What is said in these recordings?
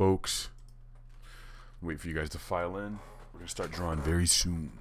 folks. Wait for you guys to file in. We're going to start drawing very soon.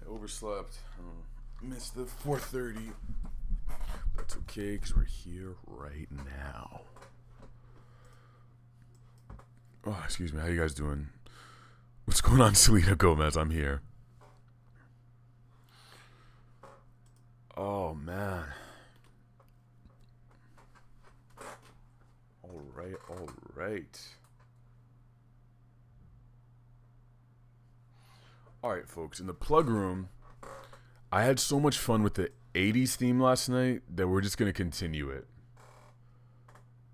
Overslept. Missed the 4:30. That's okay, because we're here right now. Oh, excuse me. How you guys doing? What's going on, Selena Gomez? I'm here. Oh, man. All right, all right. Alright, folks, in the plug room, I had so much fun with the 80s theme last night that we're just going to continue it.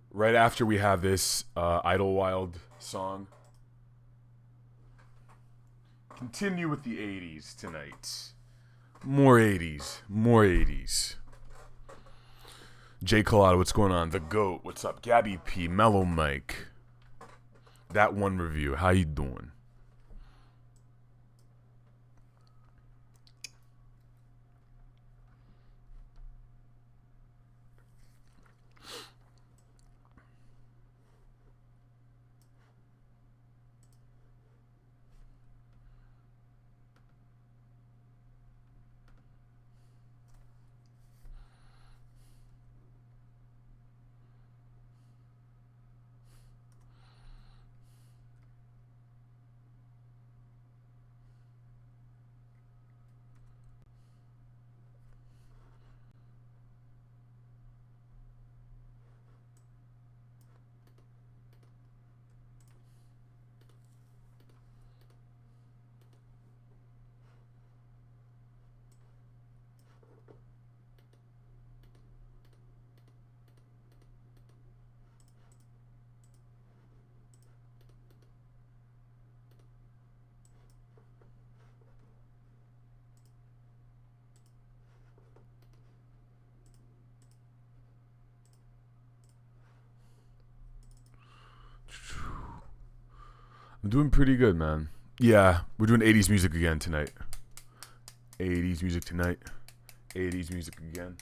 Right after we have this Idlewild song. Continue with the 80s tonight. More 80s. More 80s. Jay Collado, what's going on? The GOAT, what's up? Gabby P, Mellow Mike. That one review, how you doing? I'm doing pretty good, man. Yeah, we're doing 80s music again tonight. 80s music tonight. 80s music again.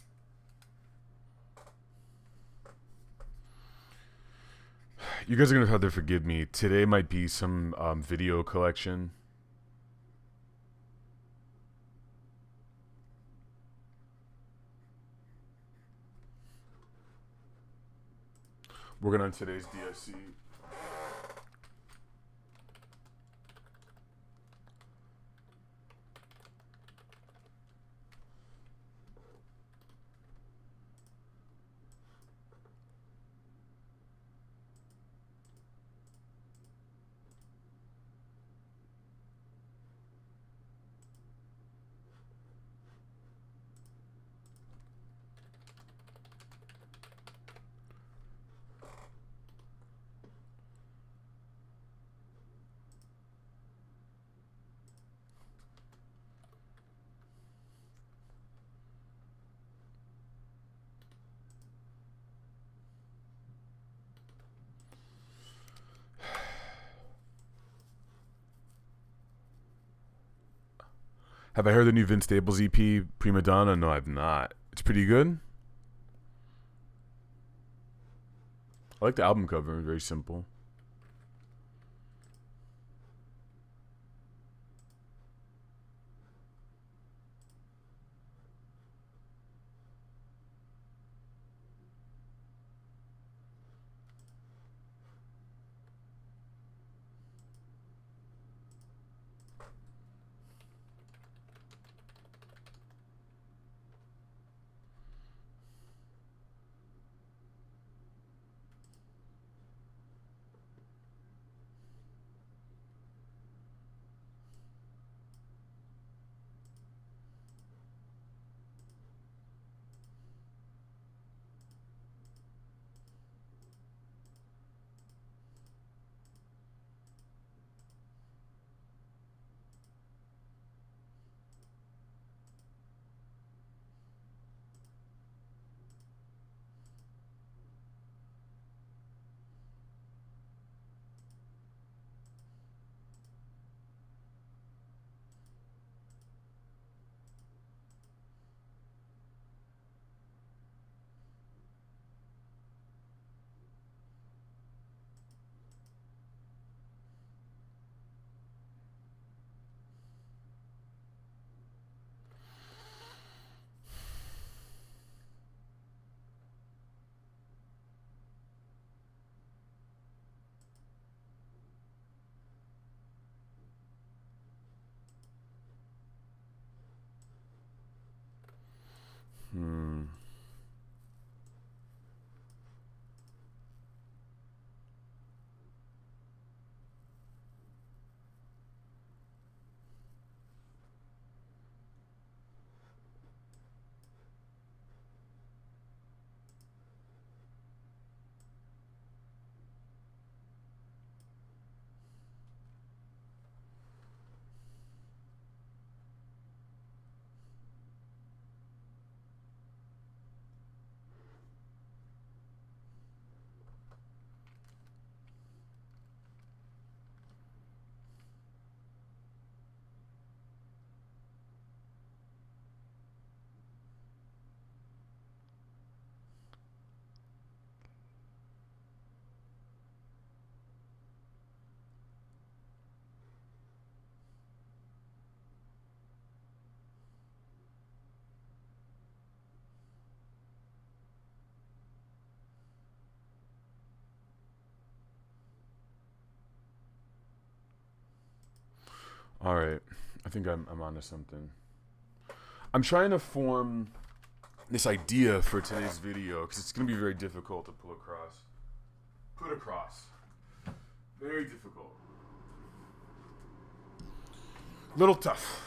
You guys are going to have to forgive me. Today might be some video collection. Working on today's DSC. Have I heard the new Vince Staples EP, Prima Donna? No, I've not. It's pretty good. I like the album cover. Very simple. All right, I think I'm onto something. I'm trying to form this idea for today's video because it's gonna be very difficult to put across. Very difficult. Little tough.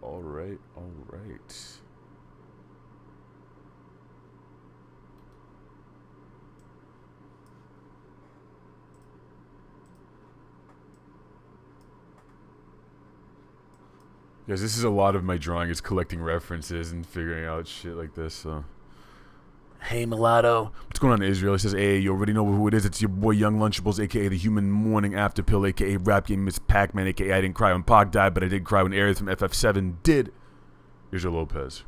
All right. Guys, this is a lot of my drawing is collecting references and figuring out shit like this, so. Hey, Mulatto. What's going on, Israel? He says, hey, you already know who it is. It's your boy, Young Lunchables, a.k.a. the Human Morning After Pill, a.k.a. Rap Game Miss Pac-Man, a.k.a. I didn't cry when Pac died, but I did cry when Aries from FF7 did. Israel Lopez.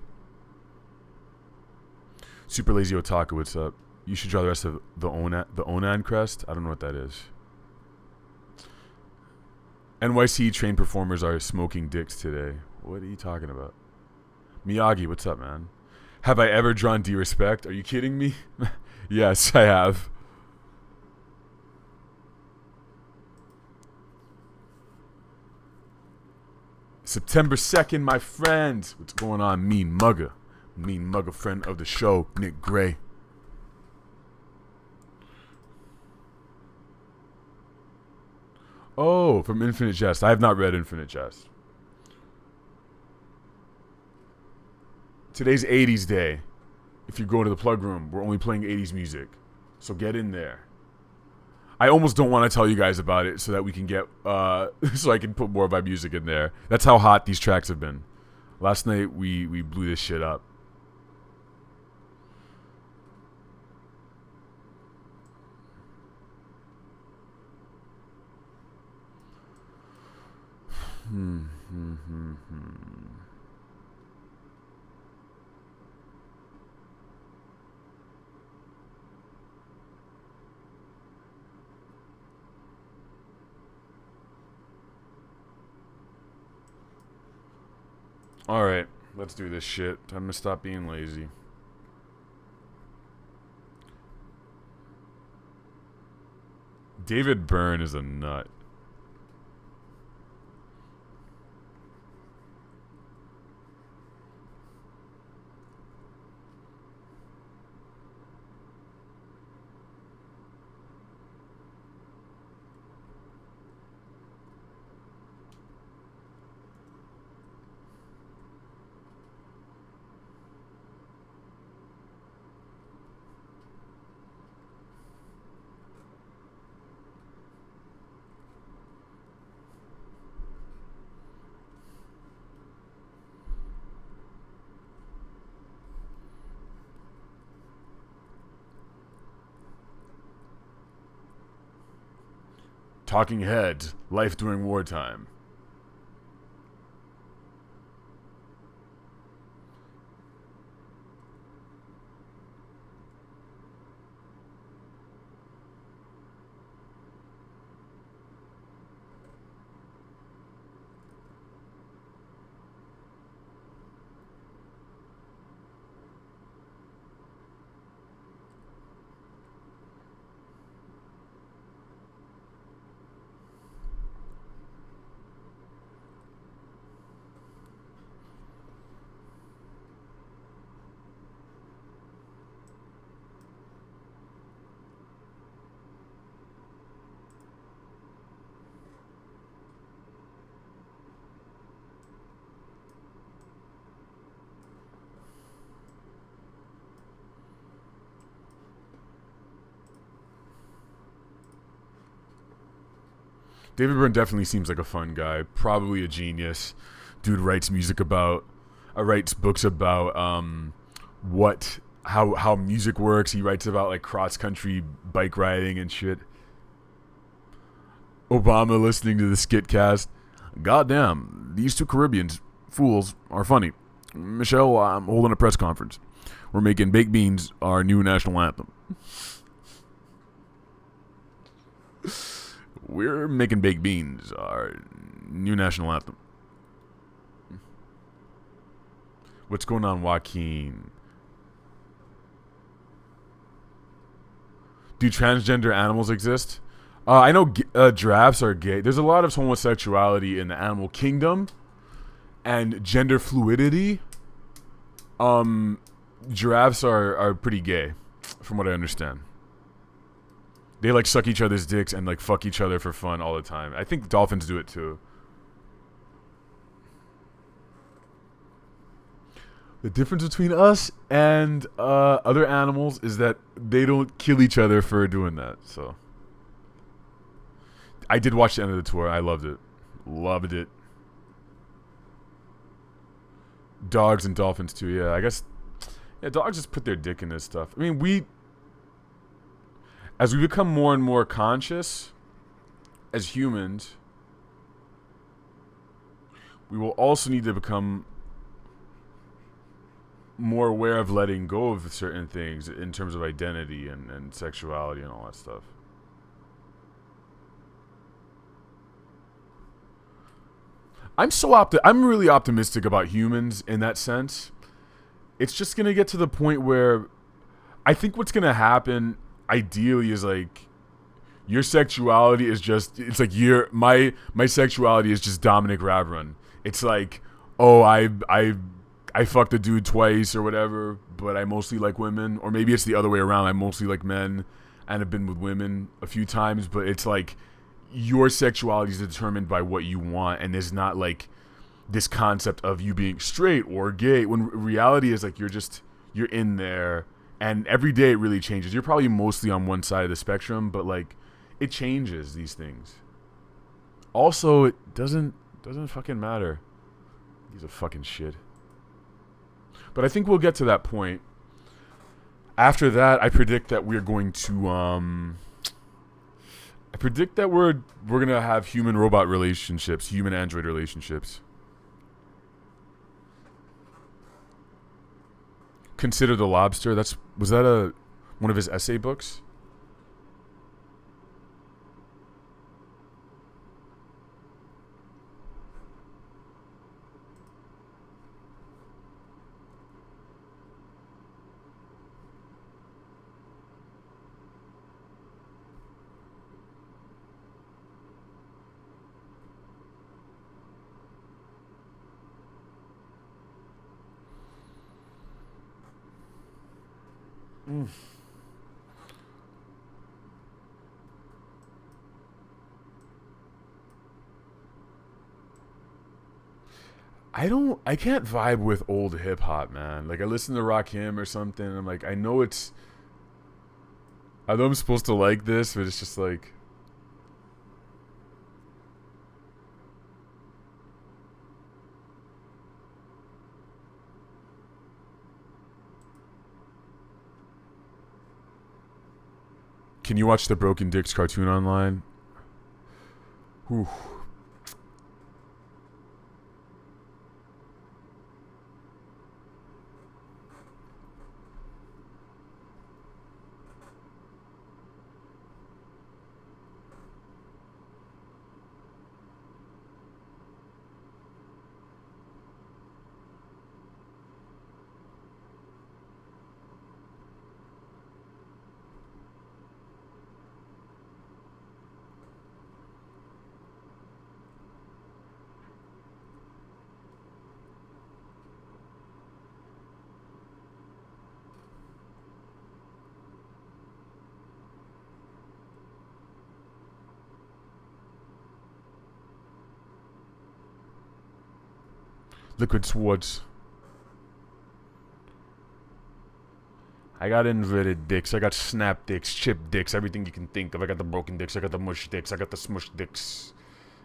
Super Lazy Otaku, what's up? You should draw the rest of the Onan crest. I don't know what that is. NYC trained performers are smoking dicks today. What are you talking about? Miyagi, what's up, man? Have I ever drawn D-Respect? Are you kidding me? Yes, I have. September 2nd, my friends. What's going on? Mean Mugger, friend of the show, Nick Gray. Oh, from Infinite Jest. I have not read Infinite Jest. Today's 80s day. If you go to the plug room, we're only playing 80s music. So get in there. I almost don't want to tell you guys about it so that we can get, so I can put more of my music in there. That's how hot these tracks have been. Last night, we blew this shit up. Alright, let's do this shit. Time to stop being lazy. David Byrne is a nut. Talking Heads, Life During Wartime. David Byrne definitely seems like a fun guy. Probably a genius. Dude writes music about, writes books about how music works. He writes about like cross country bike riding and shit. Obama listening to the Skitcast. Goddamn, these two Caribbeans fools are funny. Michelle, I'm holding a press conference. We're making Baked Beans our new national anthem. We're making Baked Beans our new national anthem. What's going on, Joaquin? Do transgender animals exist? I know giraffes are gay. There's a lot of homosexuality in the animal kingdom and gender fluidity. Giraffes are pretty gay, from what I understand. They like suck each other's dicks and like fuck each other for fun all the time. I think dolphins do it too. The difference between us and other animals is that they don't kill each other for doing that. So I did watch the end of the tour. I loved it. Loved it. Dogs and dolphins too. Yeah, I guess. Yeah, dogs just put their dick in this stuff. I mean, as we become more and more conscious as humans, we will also need to become more aware of letting go of certain things in terms of identity and sexuality and all that stuff. I'm really optimistic about humans in that sense. It's just gonna get to the point where I think what's gonna happen ideally is like your sexuality is just, it's like my sexuality is just Dominic Ravron. It's like, oh, I fucked a dude twice or whatever, but I mostly like women. Or maybe it's the other way around. I mostly like men and have been with women a few times, but it's like your sexuality is determined by what you want, and there's not like this concept of you being straight or gay, when reality is like you're in there, and every day it really changes. You're probably mostly on one side of the spectrum, but like it changes these things. Also, it doesn't fucking matter. He's a fucking shit. But I think we'll get to that point. After that, I predict that we're going to we're gonna have human-robot relationships, human-android relationships. Consider the Lobster. Was that one of his essay books? I can't vibe with old hip hop, man. Like I listen to Rakim or something, and I'm like, I know I'm supposed to like this, but it's just like, can you watch the Broken Dicks cartoon online? Whew. Liquid Swords. I got inverted dicks. I got snap dicks, chip dicks, everything you can think of. I got the broken dicks. I got the mush dicks. I got the smush dicks.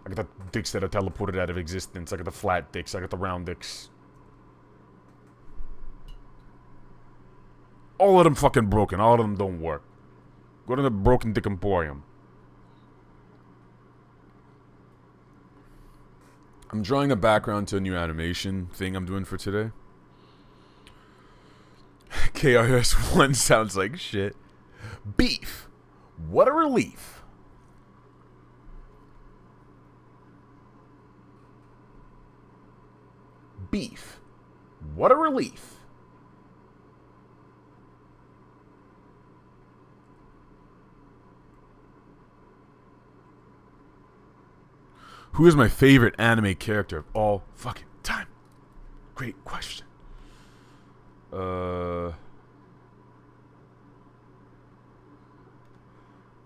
I got the dicks that are teleported out of existence. I got the flat dicks. I got the round dicks. All of them fucking broken. All of them don't work. Go to the Broken Dick Emporium. I'm drawing a background to a new animation thing I'm doing for today. KRS-One sounds like shit. Beef. What a relief. Beef. What a relief. Who is my favorite anime character of all fucking time? Great question. I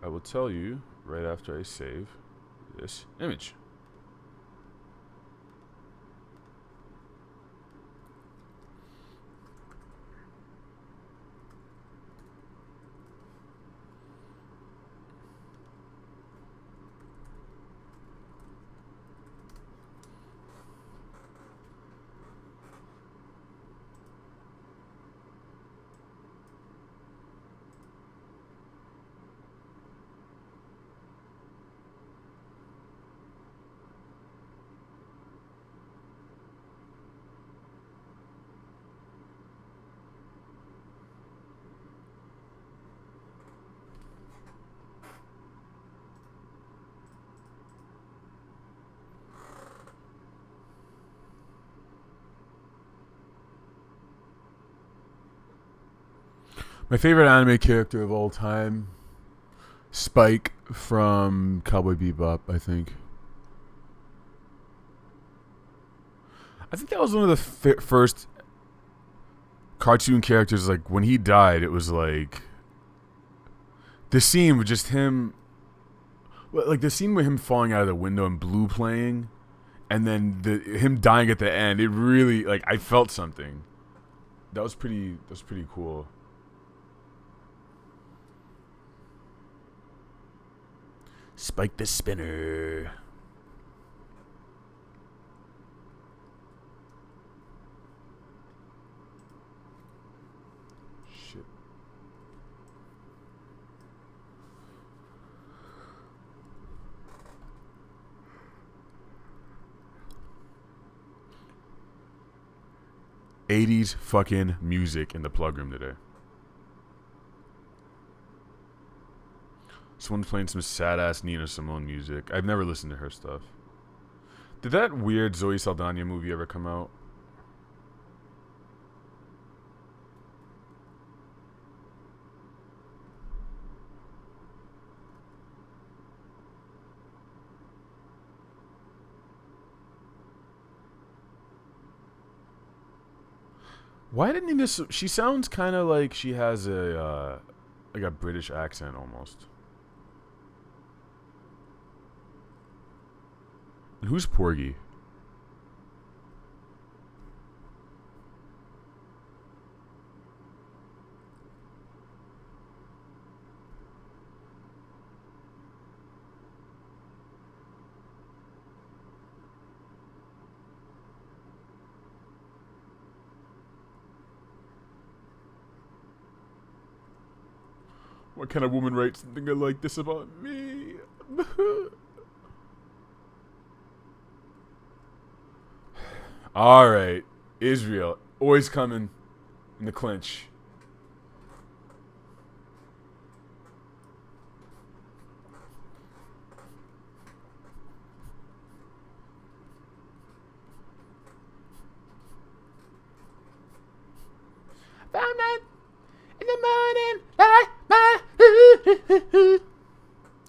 will tell you right after I save this image. My favorite anime character of all time, Spike from Cowboy Bebop, I think. I think that was one of the first cartoon characters. Like, when he died, it was like the scene with just him, like the scene with him falling out of the window and Blue playing, and then him dying at the end. It really, like, I felt something. That was pretty cool. Spike the Spinner. Shit. '80s fucking music in the plug room today. Someone's playing some sad-ass Nina Simone music. I've never listened to her stuff. Did that weird Zoe Saldana movie ever come out? Why didn't Nina... She sounds kind of like she has a British accent almost. Who's Porgy? What kind of woman writes something like this about me? All right, Israel, always coming in the clinch. Found that in the morning.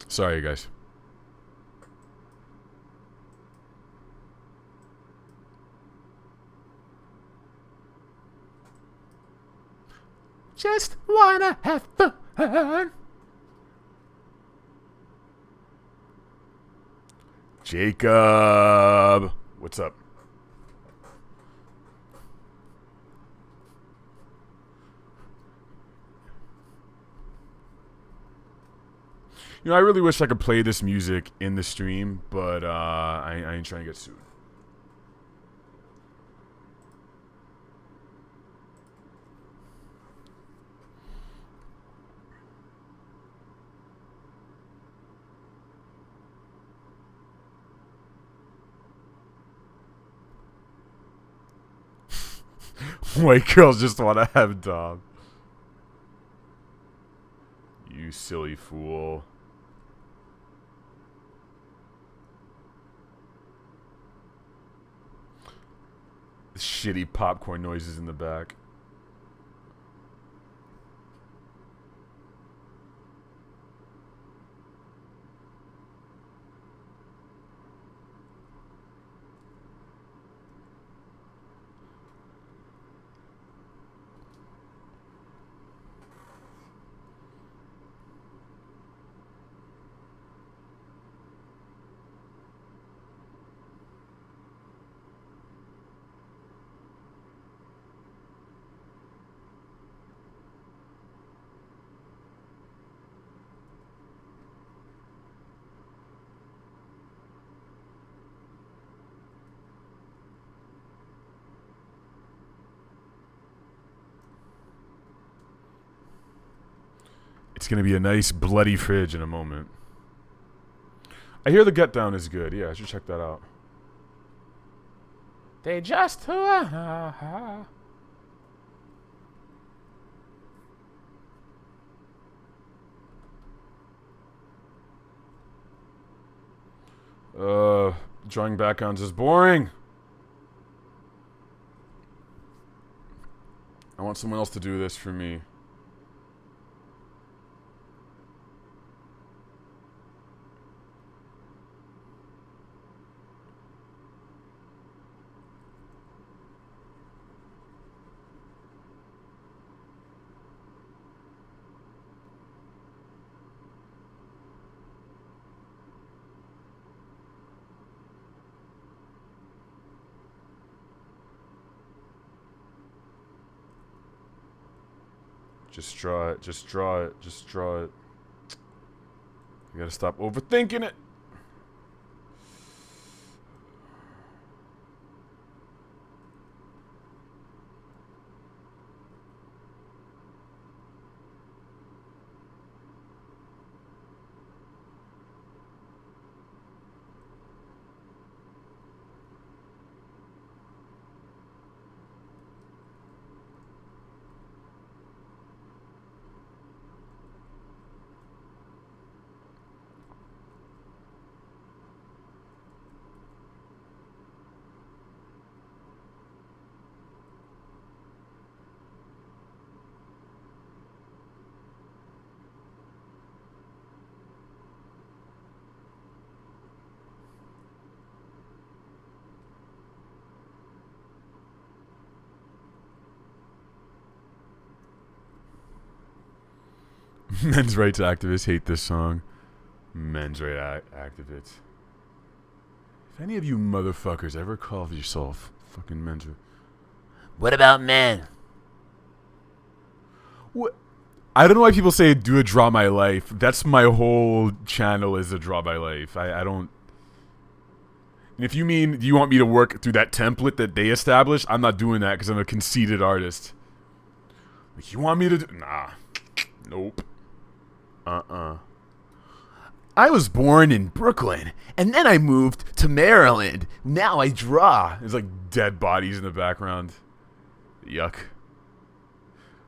Sorry, guys. Just wanna have fun. Jacob, what's up? You know, I really wish I could play this music in the stream, but I ain't trying to get sued. White girls just want to have Dom. You silly fool. Shitty popcorn noises in the back. It's going to be a nice bloody fridge in a moment. I hear the Get Down is good. Yeah, I should check that out. They just... Drawing backgrounds is boring. I want someone else to do this for me. Just draw it. Just draw it. Just draw it. You gotta stop overthinking it. Men's rights activists hate this song. Men's rights activists. If any of you motherfuckers ever call yourself fucking men's... What about men? What? I don't know why people say do a draw my life. That's my whole channel is a draw my life. I don't... And if you mean you want me to work through that template that they established, I'm not doing that because I'm a conceited artist. Like, you want me to do... Nah. Nope. I was born in Brooklyn, and then I moved to Maryland. Now I draw. There's like dead bodies in the background. Yuck.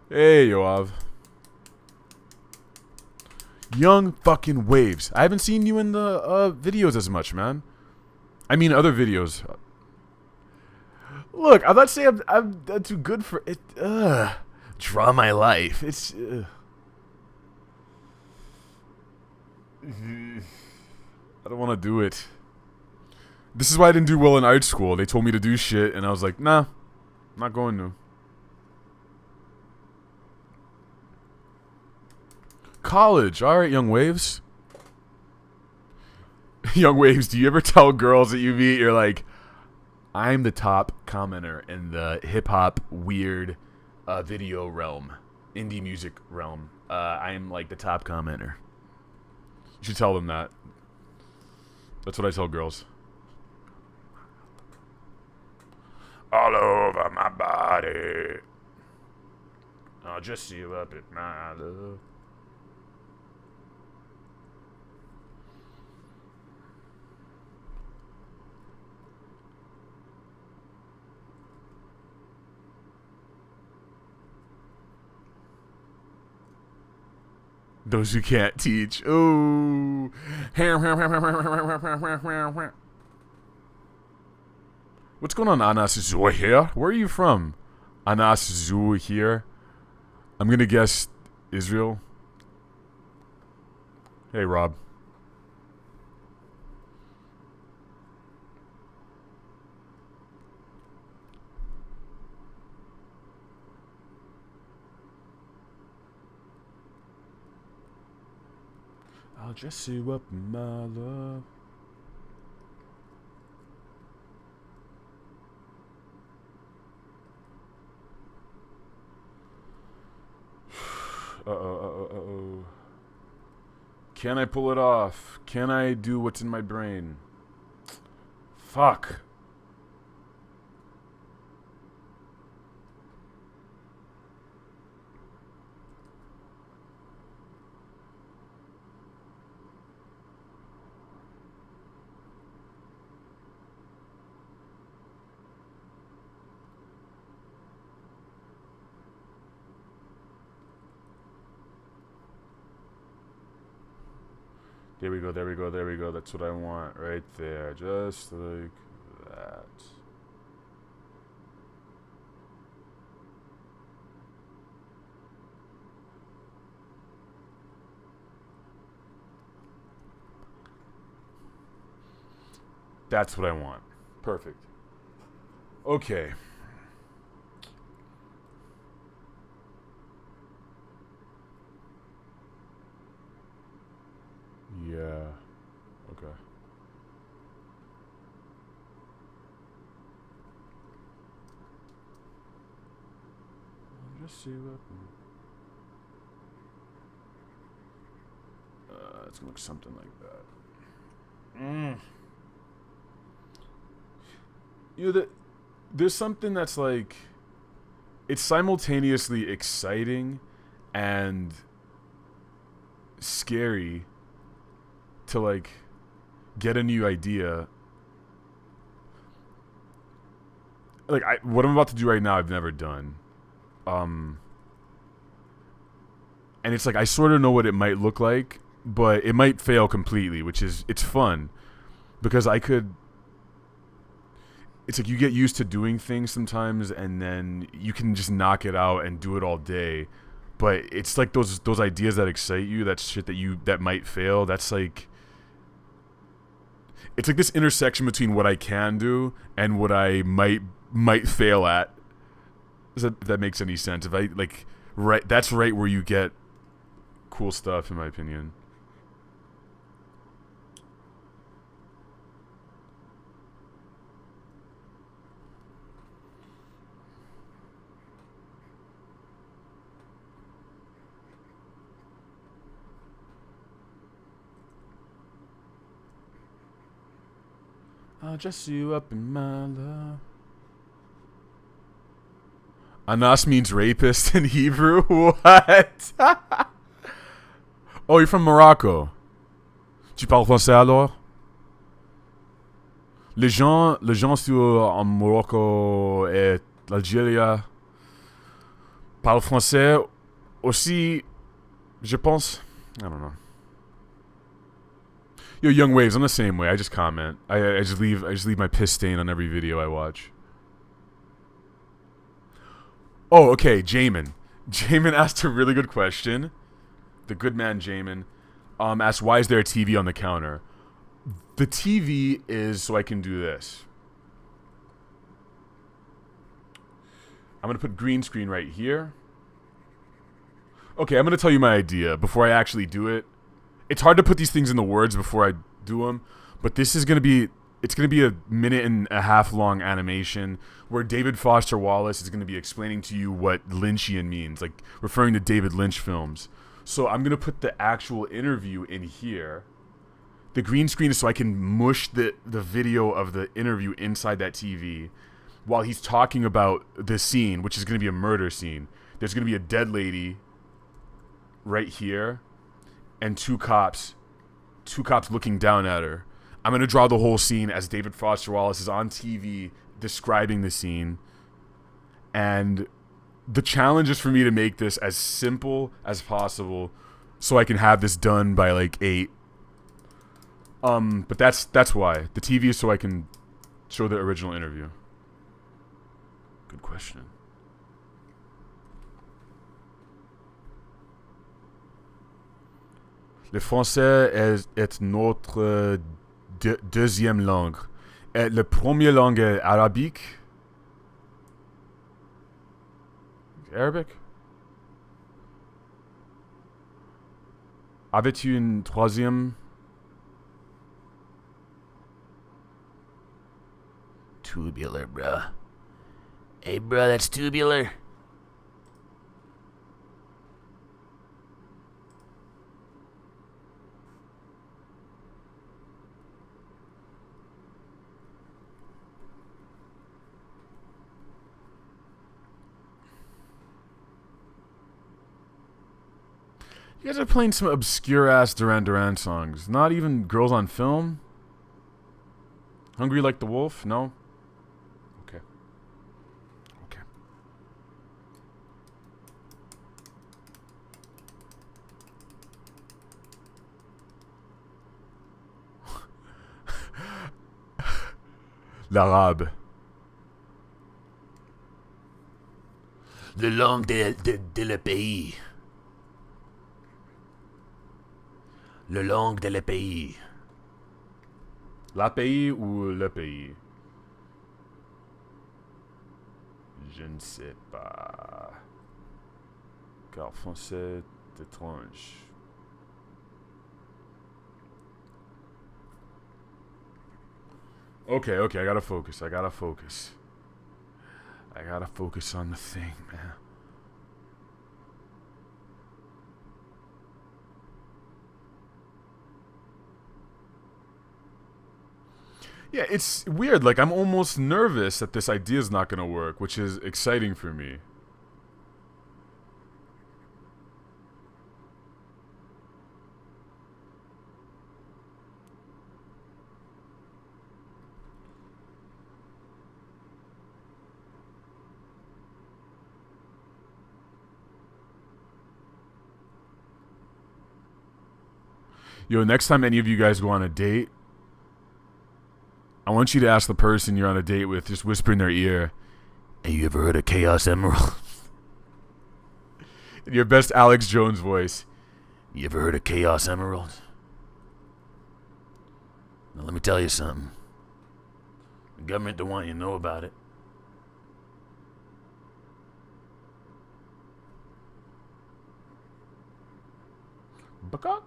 Hey, Yoav. Young fucking Waves. I haven't seen you in the videos as much, man. I mean, other videos. Look, I'm not saying I'm too good for it. Draw my life. It's... I don't want to do it. This is why I didn't do well in art school. They told me to do shit, and I was like, nah, I'm not going to. College. All right, Young Waves. Young Waves, do you ever tell girls that you meet, you're like, I'm the top commenter in the hip-hop, weird video realm, indie music realm. I'm like the top commenter. You should tell them that. That's what I tell girls. All over my body. I'll just see you up at my love. Those who can't teach. Ooh. What's going on, Anas Zoo here? Where are you from? Anas Zoo here. I'm going to guess Israel. Hey, Rob. I'll dress you up, my love. Uh-oh. Can I pull it off? Can I do what's in my brain? Fuck. There we go. That's what I want right there. Just like that. That's what I want. Perfect. Okay. Yeah. Okay. I'll just see what. It's gonna look something like that. You know, there's something that's like, it's simultaneously exciting and scary to like get a new idea. Like what I'm about to do right now, I've never done. And it's like I sort of know what it might look like, but it might fail completely, which is, it's fun because it's like you get used to doing things sometimes and then you can just knock it out and do it all day. But it's like those ideas that excite you, that shit that might fail, that's like, it's like this intersection between what I can do and what I might fail at. If that makes any sense. If I like, right, that's right where you get cool stuff, in my opinion. I'll dress you up in my love. Anas means rapist in Hebrew? What? Oh, you're from Morocco. Tu parles français alors? Les gens en Morocco et l'Algérie parlent français aussi, je pense. I don't know. Yo, Young Waves, I'm the same way. I just comment. I just leave my piss stain on every video I watch. Oh, okay, Jamin. Jamin asked a really good question. The good man Jamin asked, why is there a TV on the counter? The TV is so I can do this. I'm going to put green screen right here. Okay, I'm going to tell you my idea before I actually do it. It's hard to put these things in the words before I do them, but this is going to be, it's going to be a 1.5 minute long animation where David Foster Wallace is going to be explaining to you what Lynchian means, like referring to David Lynch films. So I'm going to put the actual interview in here. The green screen is so I can mush the video of the interview inside that TV while he's talking about the scene, which is going to be a murder scene. There's going to be a dead lady right here and two cops looking down at her. I'm going to draw the whole scene as David Foster Wallace is on TV describing the scene. And the challenge is for me to make this as simple as possible so I can have this done by like 8. But that's why. The TV is so I can show the original interview. Good question. Le français est notre deuxième langue. Et la première langue est arabique. Arabic? Avais-tu une troisième? Tubular, bruh. Hey, bruh, that's tubular. You guys are playing some obscure-ass Duran Duran songs. Not even Girls on Film? Hungry Like the Wolf? No? Okay. Okay. L'arabe. Le langue de le pays. Le langue de le pays. La pays ou le pays? Je ne sais pas. Car français est étrange. Okay, I gotta focus. I gotta focus on the thing, man. Yeah, it's weird. Like, I'm almost nervous that this idea is not gonna work, which is exciting for me. Yo, next time any of you guys go on a date, I want you to ask the person you're on a date with, just whisper in their ear, Hey, you ever heard of Chaos Emerald? in your best Alex Jones voice. You ever heard of Chaos Emerald? Now let me tell you something. The government don't want you to know about it. Baka?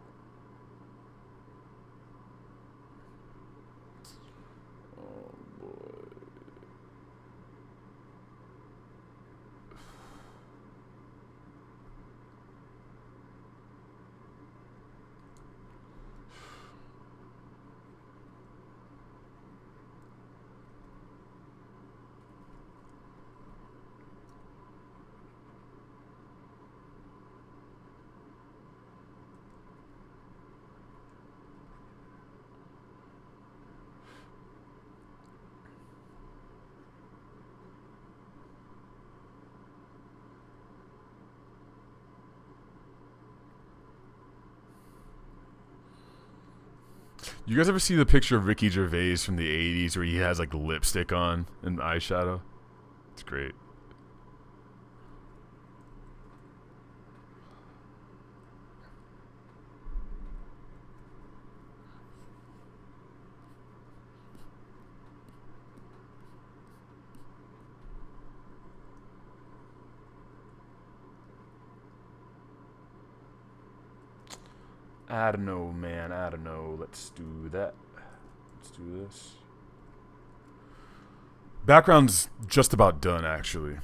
You guys ever see the picture of Ricky Gervais from the 80s where he has like lipstick on and eyeshadow? It's great. I don't know, man. I don't know. Let's do that. Let's do this. Background's just about done, actually.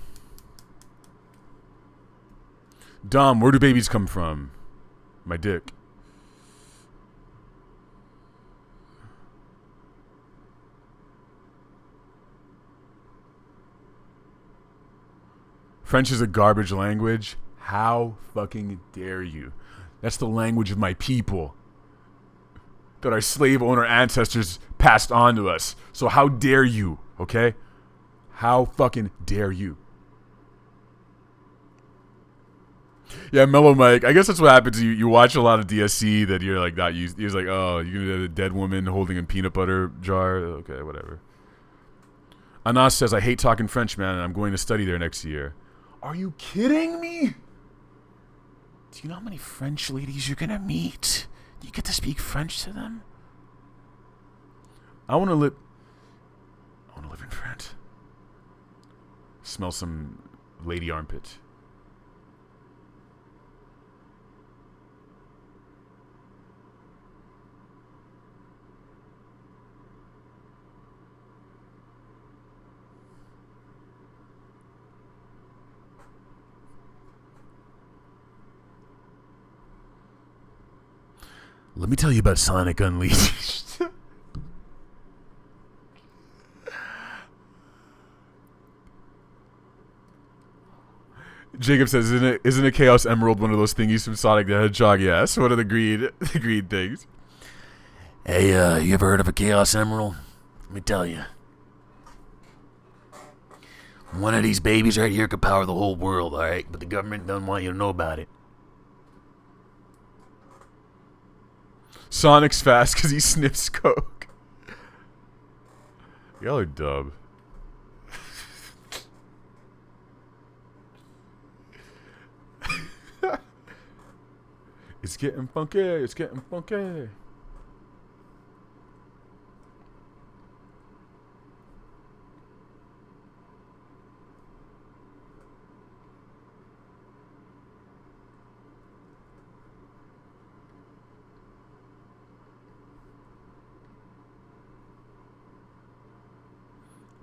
Dom, where do babies come from? My dick. French is a garbage language. How fucking dare you? That's the language of my people that our slave owner ancestors passed on to us. So how dare you, okay? How fucking dare you? Yeah, Mellow Mike. I guess that's what happens. You watch a lot of DSC that you're like not used. You're like, oh, you're gonna have a dead woman holding a peanut butter jar. Okay, whatever. Anas says, I hate talking French, man, and I'm going to study there next year. Are you kidding me? Do you know how many French ladies you're gonna meet? Do you get to speak French to them? I want to live in France. Smell some lady armpit. Let me tell you about Sonic Unleashed. Jacob says, isn't a Chaos Emerald one of those thingies from Sonic the Hedgehog? Yes, one of the green things. Hey, you ever heard of a Chaos Emerald? Let me tell you. One of these babies right here could power the whole world, alright? But the government doesn't want you to know about it. Sonic's fast because he sniffs coke. Y'all are dumb. It's getting funky. It's getting funky.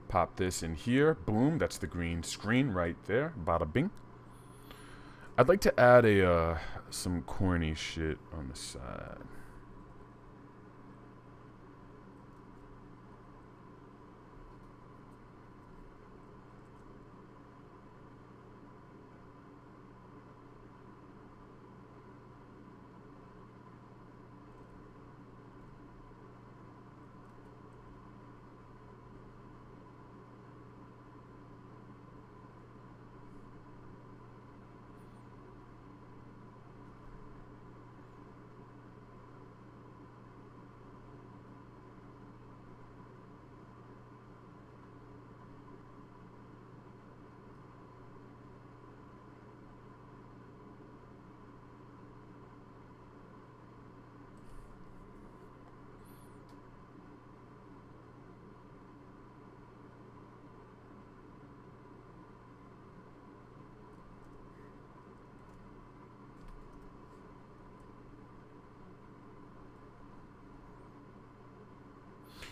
Pop this in here. Boom. That's the green screen right there. Bada bing. I'd like to add a some corny shit on the side.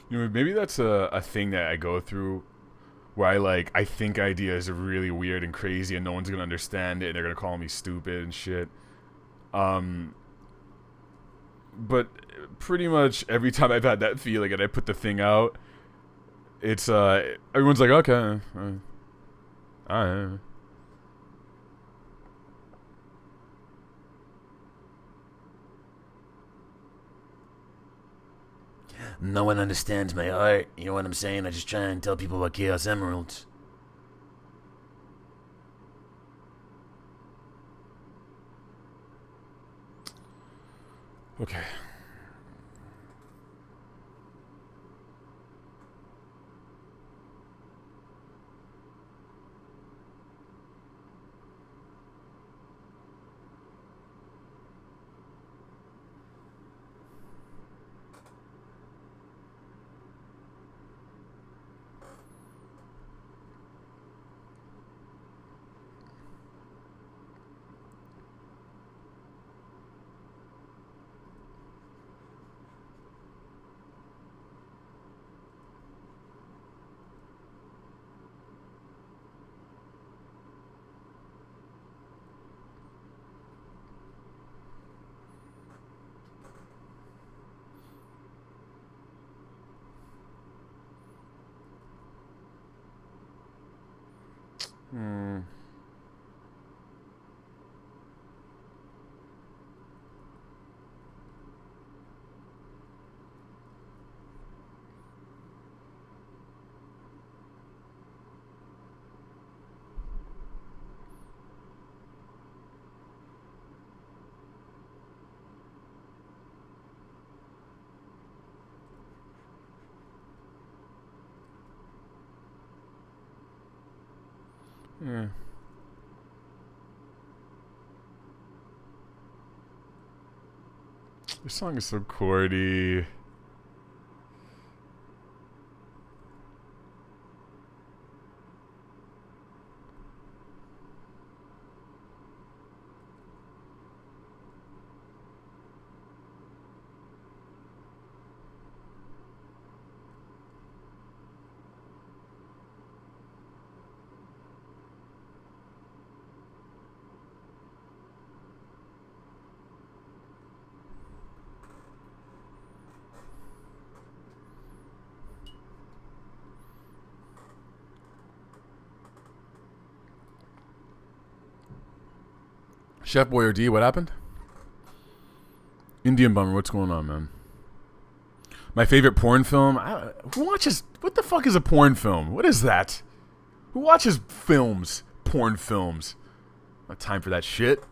You know, maybe that's a thing that I go through where I think ideas are really weird and crazy and no one's gonna understand it and they're gonna call me stupid and shit. But pretty much every time I've had that feeling and I put the thing out, it's everyone's like, okay, alright. No one understands my art. You know what I'm saying? I just try and tell people about Chaos Emeralds. Okay. Yeah. This song is so corny. Chef Boyer D, what happened? Indian Bummer, what's going on, man? My favorite porn film? Who watches... What the fuck is a porn film? What is that? Who watches films? Porn films? Not time for that shit.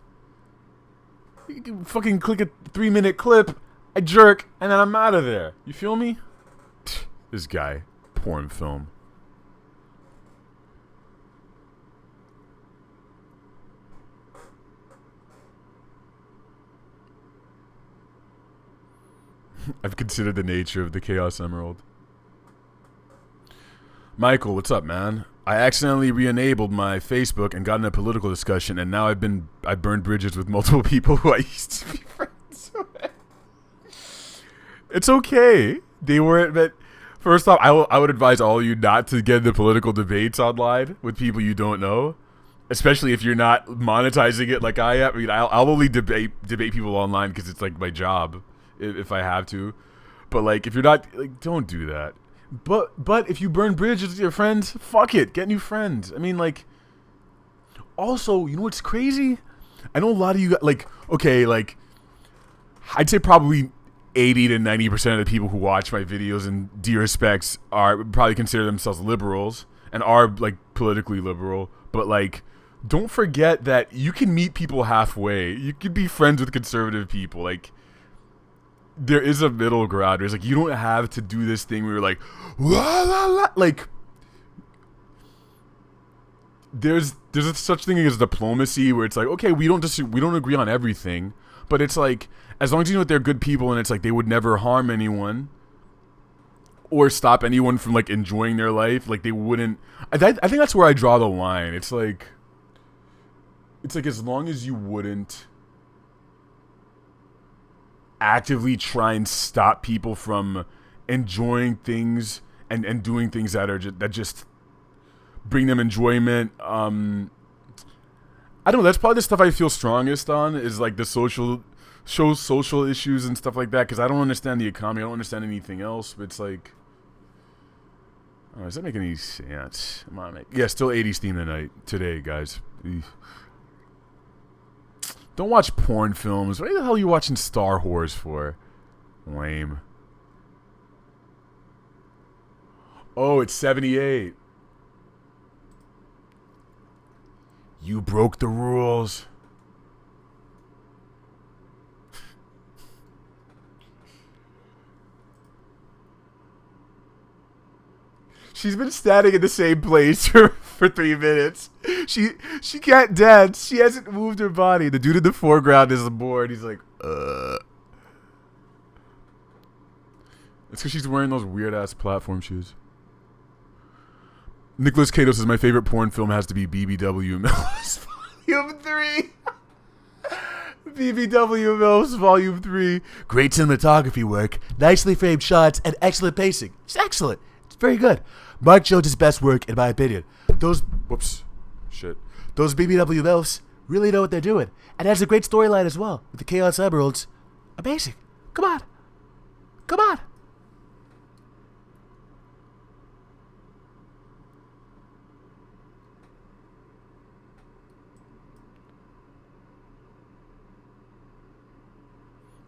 You can fucking click a 3-minute clip, I jerk, and then I'm out of there. You feel me? This guy. Porn film. I've considered the nature of the Chaos Emerald. Michael, what's up, man? I accidentally re-enabled my Facebook and got in a political discussion, and now I burned bridges with multiple people who I used to be friends with. It's okay. They weren't, but first off, I would advise all of you not to get into political debates online with people you don't know, especially if you're not monetizing it like I am. I mean, I'll only debate people online because it's like my job. If I have to, but like if you're not, like, don't do that. But if you burn bridges with your friends, fuck it, get new friends. I mean, like, also, you know what's crazy? I know a lot of you got, like, okay, like, I'd say probably 80 to 90% of the people who watch my videos in due respects probably consider themselves liberals and are like politically liberal, but like, don't forget that you can meet people halfway. You could be friends with conservative people, like. There is a middle ground. It's like you don't have to do this thing where you're like, la, la, la. Like, there's a such thing as diplomacy where it's like, okay, we don't agree on everything, but it's like as long as you know that they're good people and it's like they would never harm anyone or stop anyone from like enjoying their life, like they wouldn't. I think that's where I draw the line. It's like as long as you wouldn't actively try and stop people from enjoying things and doing things that just bring them enjoyment. I don't know. That's probably the stuff I feel strongest on is like the social issues and stuff like that. Because I don't understand the economy. I don't understand anything else. But it's like, oh, does that make any sense? Come on, mate. Yeah, still 80s theme tonight today, guys. Eef. Don't watch porn films. What the hell are you watching Star Wars for? Lame. Oh, it's 78. You broke the rules. She's been standing in the same place for 3 minutes. She can't dance. She hasn't moved her body. The dude in the foreground is bored. He's like, It's because she's wearing those weird-ass platform shoes. Nicholas Cato says, my favorite porn film has to be BBW Mills Volume 3. BBW Mills Volume 3. Great cinematography work, nicely framed shots, and excellent pacing. It's excellent. It's very good. Mark Jones' best work, in my opinion. Those BBW Mills really know what they're doing. And has a great storyline as well, with the Chaos Emeralds. Amazing. Come on. Come on.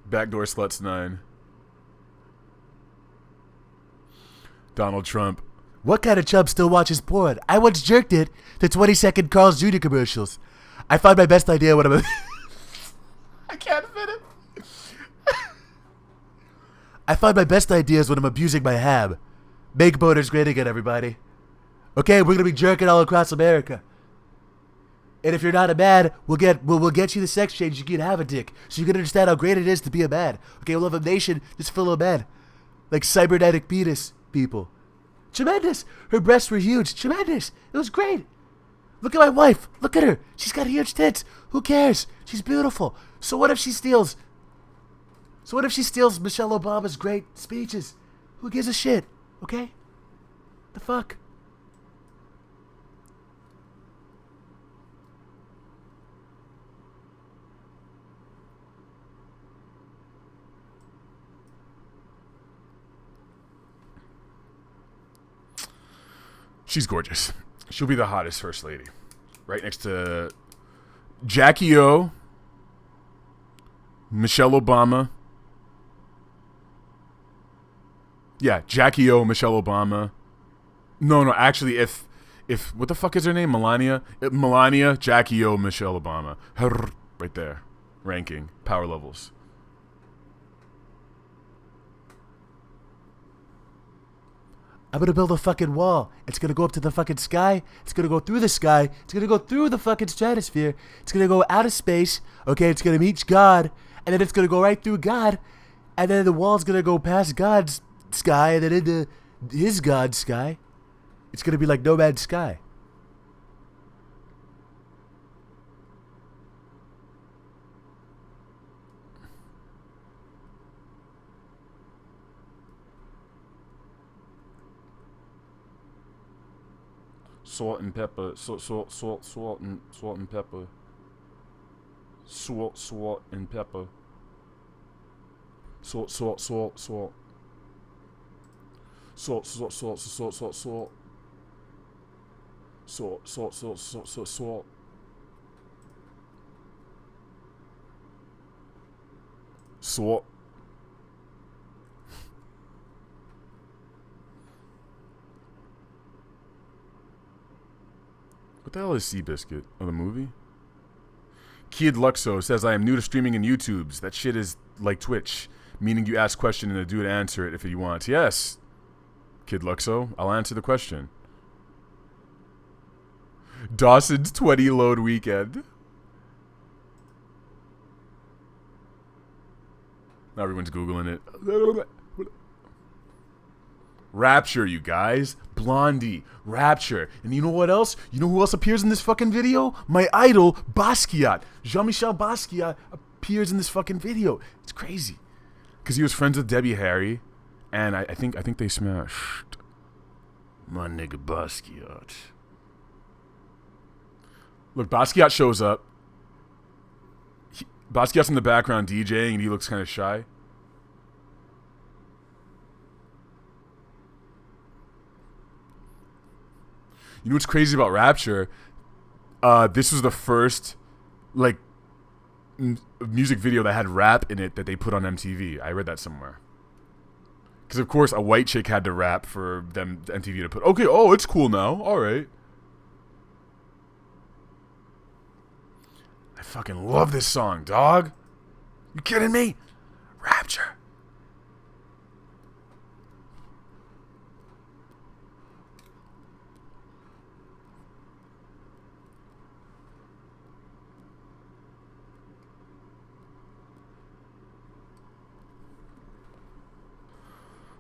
Backdoor Sluts 9. Donald Trump. What kind of chump still watches porn? I once jerked it to 20-second Carl's Jr. commercials. I find my best idea when I'm I can't fit it. I find my best ideas when I'm abusing my ham. Make boners great again, everybody. Okay, we're going to be jerking all across America. And if you're not a man, we'll get you the sex change. You can have a dick, so you can understand how great it is to be a man. Okay, we'll have a nation just full of men, like cybernetic penis people. Tremendous. Her breasts were huge. Tremendous. It was great. Look at my wife. Look at her. She's got huge tits. Who cares? She's beautiful. So what if she steals? Michelle Obama's great speeches? Who gives a shit? Okay? The fuck? She's gorgeous. She'll be the hottest first lady. Right next to Jackie O, Michelle Obama. Yeah, Jackie O, Michelle Obama. No, actually, if what the fuck is her name? Melania, Jackie O, Michelle Obama. Right there. Ranking. Power levels. I'm gonna build a fucking wall. It's gonna go up to the fucking sky. It's gonna go through the sky. It's gonna go through the fucking stratosphere. It's gonna go out of space. Okay, it's gonna meet God. And then it's gonna go right through God. And then the wall's gonna go past God's sky and then into his God's sky. It's gonna be like No Man's Sky. Salt and pepper. Salt and pepper. Salt and pepper. Salt. Salt. What the hell is Seabiscuit? Oh, the movie? Kid Luxo says, I am new to streaming in YouTubes. That shit is like Twitch, meaning you ask question and the dude answer it if you want. Yes, Kid Luxo, I'll answer the question. Dawson's 20 load weekend. Now everyone's Googling it. Rapture, you guys. Blondie. Rapture. And you know what else? You know who else appears in this fucking video? My idol, Basquiat. Jean-Michel Basquiat appears in this fucking video. It's crazy. Because he was friends with Debbie Harry. And I think they smashed. My nigga Basquiat. Look, Basquiat shows up. Basquiat's in the background DJing and he looks kind of shy. You know what's crazy about Rapture? This was the first, like, music video that had rap in it that they put on MTV. I read that somewhere. Because, of course, a white chick had to rap for them MTV to put, okay, oh, it's cool now. All right. I fucking love this song, dog. You kidding me? Rapture.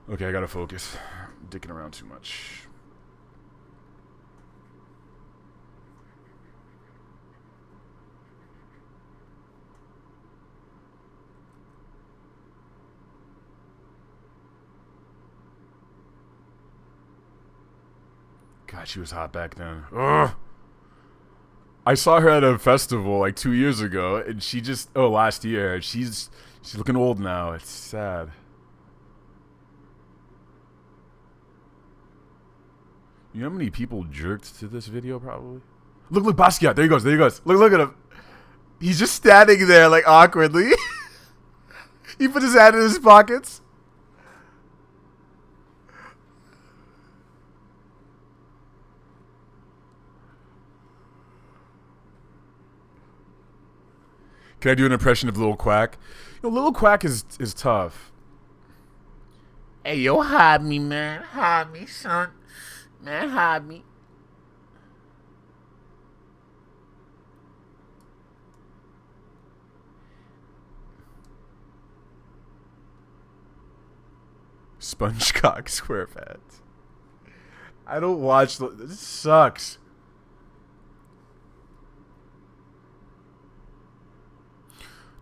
Okay, I gotta focus. I'm dicking around too much. God, she was hot back then. Ugh. I saw her at a festival like 2 years ago, and she just last year. She's looking old now. It's sad. You know how many people jerked to this video, probably? Look, Basquiat. There he goes. Look at him. He's just standing there, like, awkwardly. He put his hand in his pockets. Can I do an impression of Lil Quack? You know, Lil Quack is tough. Hey, yo, hide me, man. Hide me, son. Man, hide me. SpongeCock SquarePants. I don't watch. This sucks.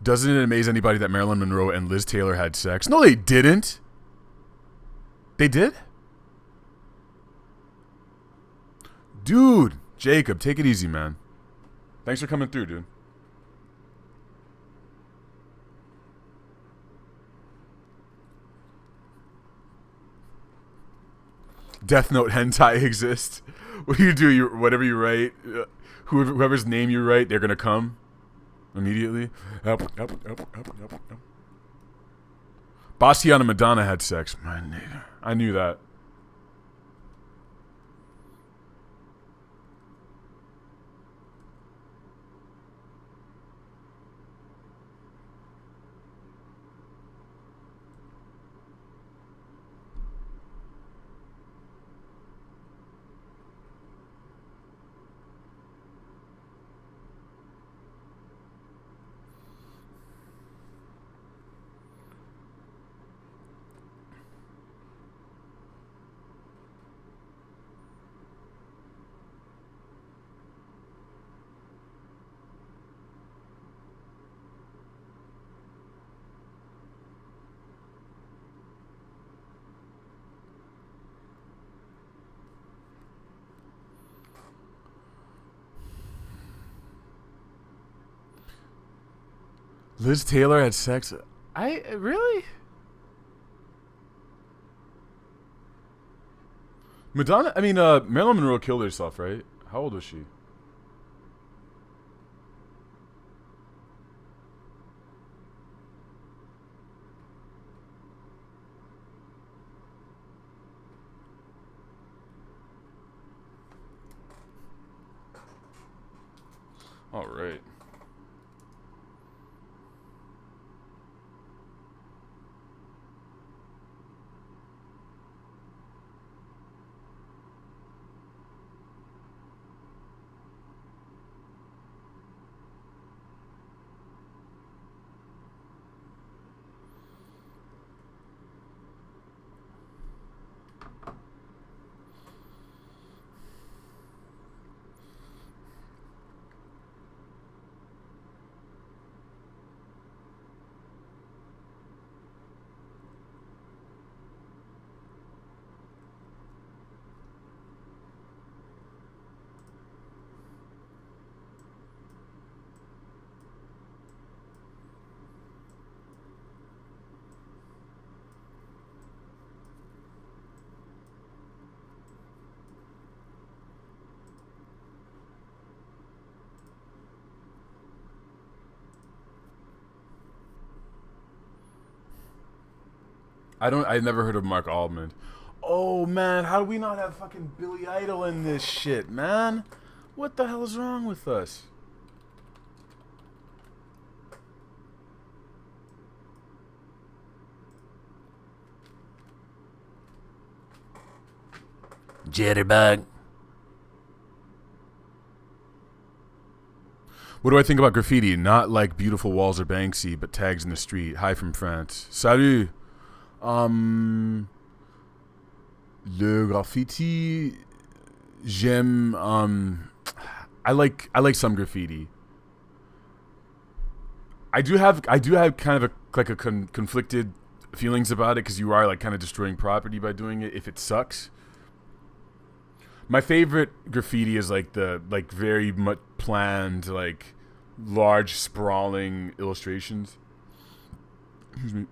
Doesn't it amaze anybody that Marilyn Monroe and Liz Taylor had sex? No, they didn't. They did? Dude, Jacob, take it easy, man. Thanks for coming through, dude. Death Note hentai exists. What do? Whatever you write, whoever's name you write, they're gonna come immediately. Bastian and Madonna had sex. Man, I knew that. Liz Taylor had sex. Really? Madonna. I mean, Marilyn Monroe killed herself, right? How old was she? All right. I've never heard of Mark Almond. Oh man, how do we not have fucking Billy Idol in this shit, man? What the hell is wrong with us? Jitterbug. What do I think about graffiti? Not like beautiful walls or Banksy, but tags in the street. Hi from France. Salut. Le graffiti, j'aime. I like some graffiti. I do have kind of conflicted feelings about it because you are like kind of destroying property by doing it if it sucks. My favorite graffiti is like the very much planned, like large sprawling illustrations. Excuse me.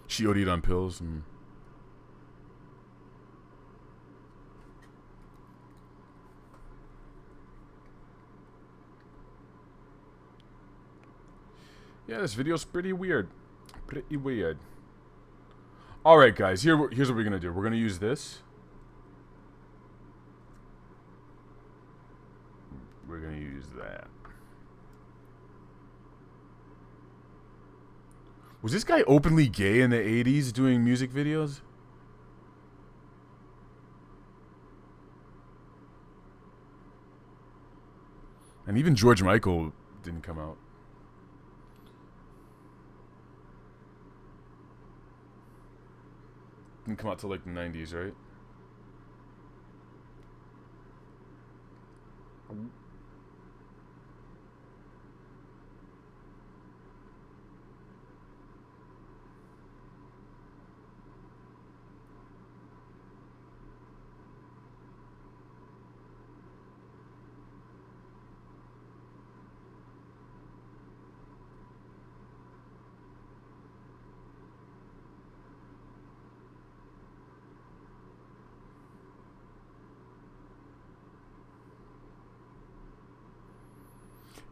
She OD'd on pills. Yeah, this video's pretty weird. Pretty weird. Alright, guys. Here's what we're going to do. We're going to use this. We're going to use that. Was this guy openly gay in the 80s doing music videos? And even George Michael didn't come out. Didn't come out till like the 90s, right?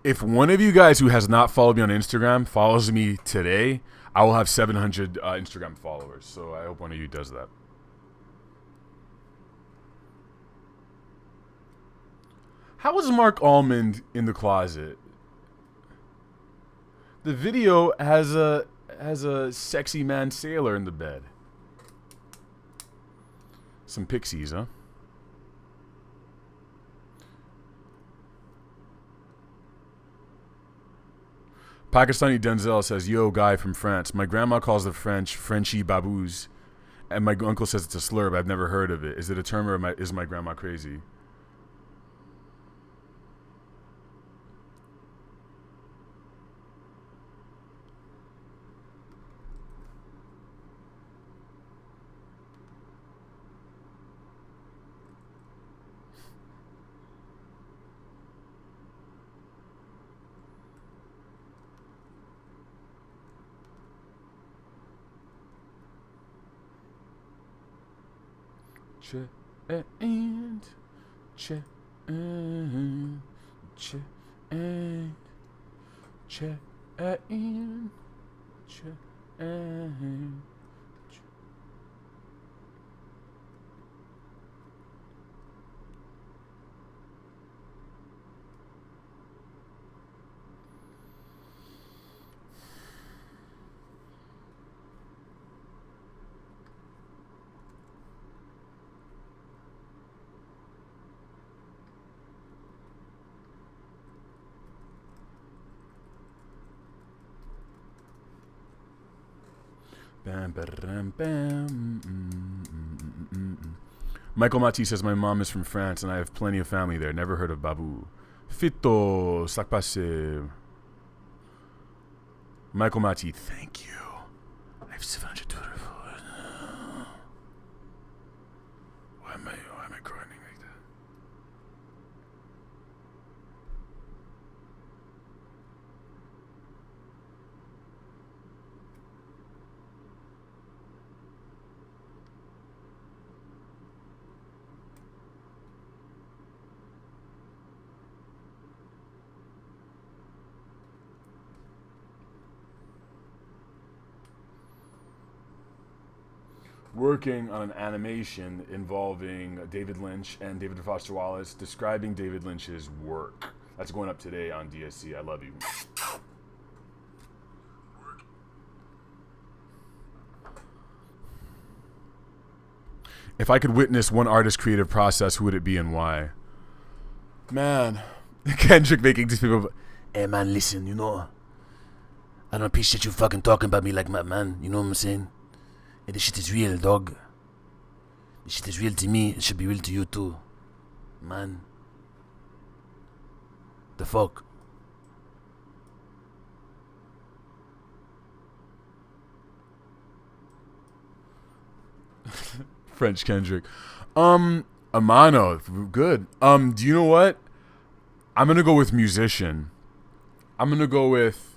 If one of you guys who has not followed me on Instagram follows me today, I will have 700 Instagram followers. So I hope one of you does that. How is Mark Almond in the closet? The video has a sexy man sailor in the bed. Some pixies, huh? Pakistani Denzel says, "Yo, guy from France. My grandma calls the French Frenchy baboos, and my uncle says it's a slur, but I've never heard of it. Is it a term or is my grandma crazy?" Bam, ba-dam, bam. Michael Mati says, my mom is from France and I have plenty of family there. Never heard of Babu. Fito, sac passe. Michael Mati, thank you. I have 700 Twitter followers. Why am I grinding like that? Working on an animation involving David Lynch and David Foster Wallace describing David Lynch's work. That's going up today on DSC. I love you. If I could witness one artist's creative process, who would it be and why? Man, Kendrick making these people... Hey man, listen, you know, I don't appreciate you fucking talking about me like that, man. You know what I'm saying? Hey, this shit is real, dog. This shit is real to me. It should be real to you too, man. The fuck? French Kendrick. Amano, good. Do you know what? I'm gonna go with musician. I'm gonna go with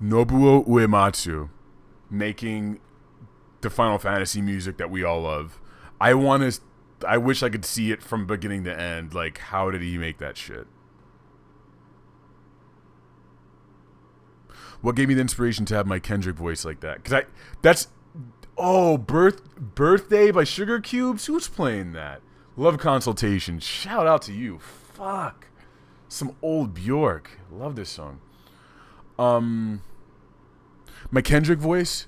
Nobuo Uematsu, making the Final Fantasy music that we all love. I wish I could see it from beginning to end. Like, how did he make that shit? What gave me the inspiration to have my Kendrick voice like that? Birthday by Sugar Cubes? Who's playing that? Love Consultation. Shout out to you. Fuck. Some old Bjork. Love this song. My Kendrick voice?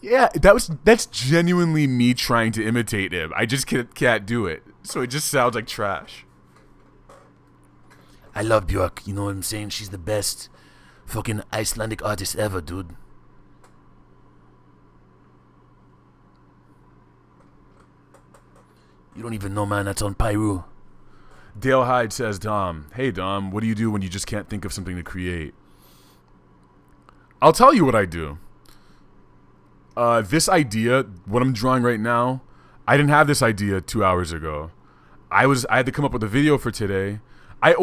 Yeah, that's genuinely me trying to imitate him. I just can't do it. So it just sounds like trash. I love Bjork. You know what I'm saying? She's the best. fucking Icelandic artist ever, dude. You don't even know, man. That's on Pyru. Dale Hyde says, Dom, hey Dom, what do you do when you just can't think of something to create? I'll tell you what I do. This idea, what I'm drawing right now, I didn't have this idea 2 hours ago. I had to come up with a video for today. I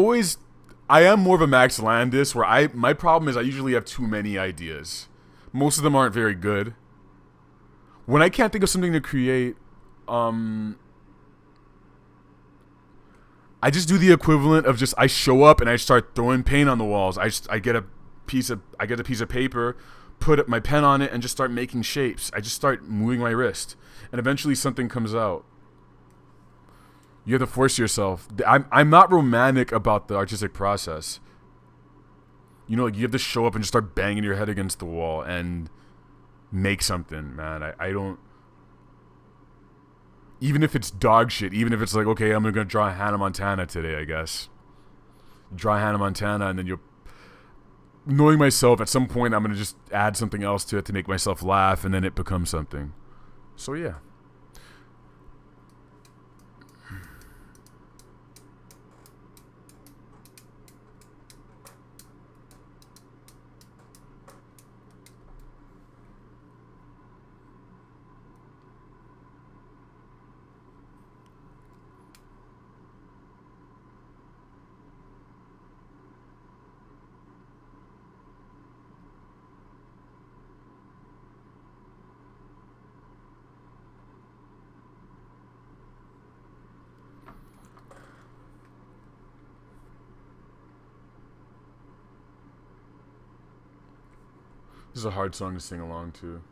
am more of a Max Landis where my problem is I usually have too many ideas. Most of them aren't very good. When I can't think of something to create, I just do the equivalent of I show up and I start throwing paint on the walls. I get a piece of paper, put my pen on it, and just start making shapes. I just start moving my wrist, and eventually something comes out. You have to force yourself. I'm not romantic about the artistic process. You know, like you have to show up and just start banging your head against the wall and make something, man. I don't. Even if it's dog shit, even if it's like, okay, I'm gonna draw Hannah Montana today, I guess. Draw Hannah Montana, and then you'll. Knowing myself, at some point I'm gonna just add something else to it to make myself laugh, and then it becomes something. So yeah. This is a hard song to sing along to.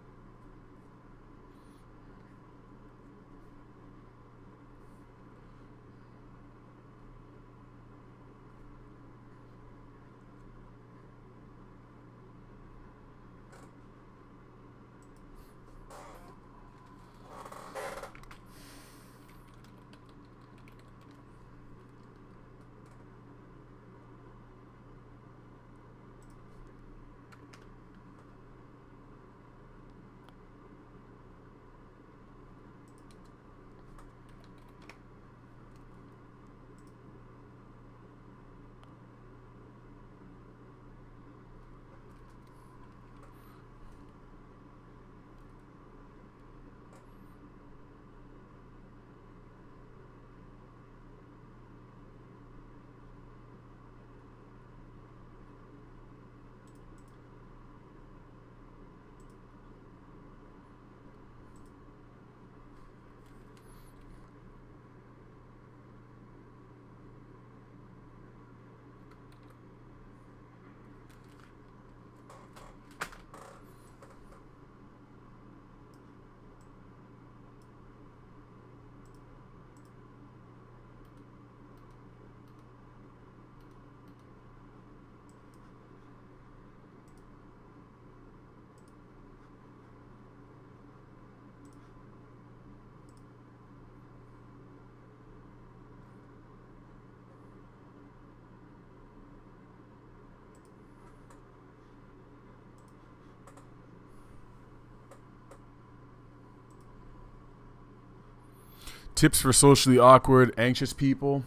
Tips for socially awkward, anxious people.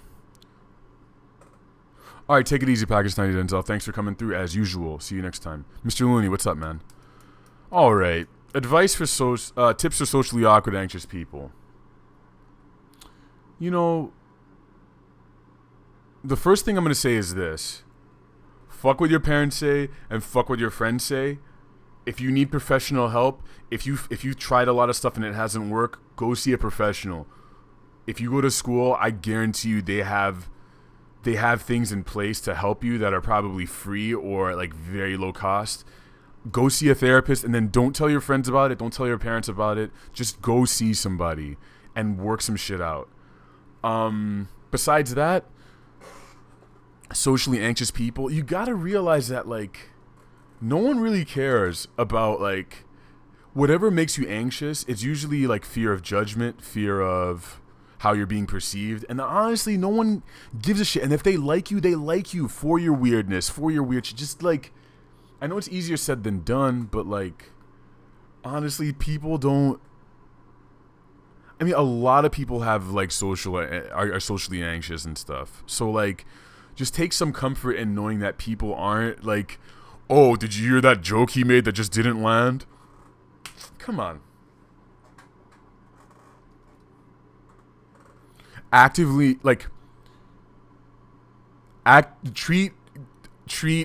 All right, take it easy, Pakistani Denzel. Thanks for coming through as usual. See you next time. Mr. Looney, what's up, man? All right. Advice for tips for socially awkward, anxious people. You know, the first thing I'm going to say is this. Fuck what your parents say and fuck what your friends say. If you need professional help, if you've tried a lot of stuff and it hasn't worked, go see a professional. If you go to school, I guarantee you they have things in place to help you that are probably free or like very low cost. Go see a therapist, and then don't tell your friends about it. Don't tell your parents about it. Just go see somebody and work some shit out. Besides that, socially anxious people, you gotta realize that like no one really cares about like whatever makes you anxious. It's usually like fear of judgment, fear of how you're being perceived, and honestly no one gives a shit. And if they like you for your weirdness, for your weird shit. Just like I know it's easier said than done, but like, honestly, people don't. I mean, a lot of people have like are socially anxious and stuff. So like, just take some comfort in knowing that people aren't like, oh, did you hear that joke he made that just didn't land? Come on. Actively like, treat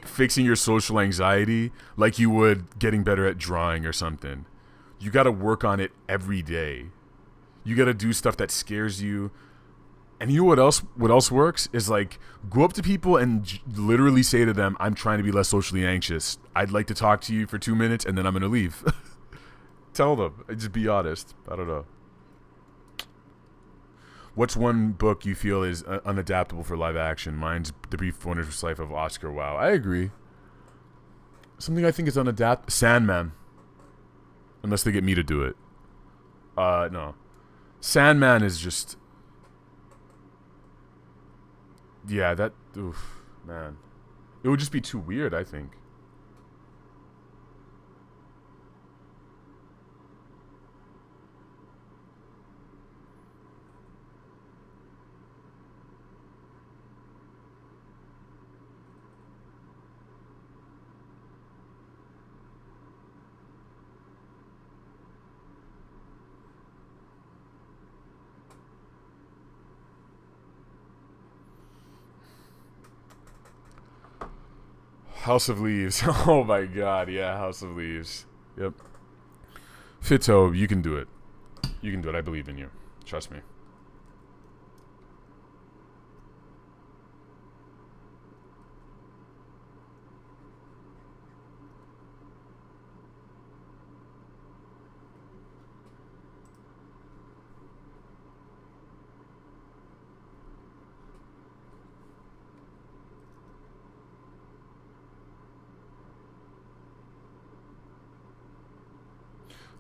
fixing your social anxiety like you would getting better at drawing or something. You got to work on it every day. You got to do stuff that scares you. And you know what else? What else works is like go up to people and literally say to them, "I'm trying to be less socially anxious. I'd like to talk to you for 2 minutes, and then I'm gonna leave." Tell them. Just be honest. I don't know. What's one book you feel is unadaptable for live action? Mine's The Brief Wondrous Life of Oscar Wilde. I agree. Something I think is unadaptable. Sandman. Unless they get me to do it. No. Sandman is just... Yeah, that... Oof, man. It would just be too weird, I think. House of Leaves. Oh my god, yeah, House of Leaves. Yep. Fito, you can do it. You can do it. I believe in you. Trust me.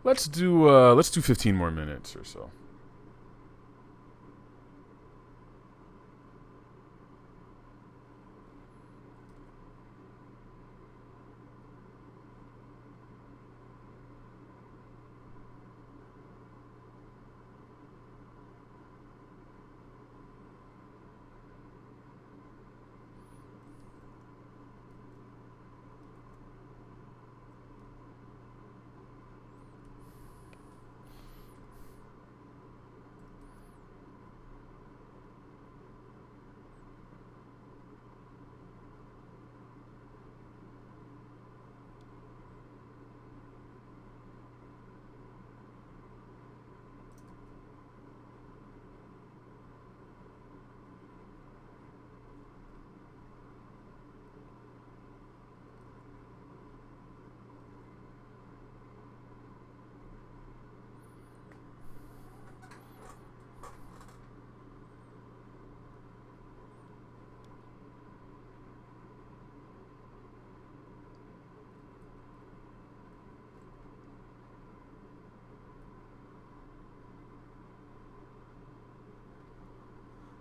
Let's do 15 more minutes or so.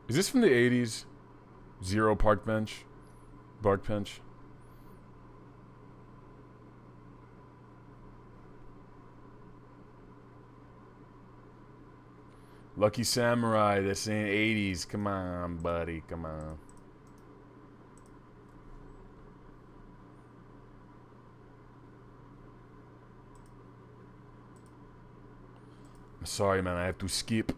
Is this from the 80s? Zero Park Bench? Bark Bench? Lucky Samurai, this ain't 80s. Come on, buddy. Come on. I'm sorry, man. I have to skip.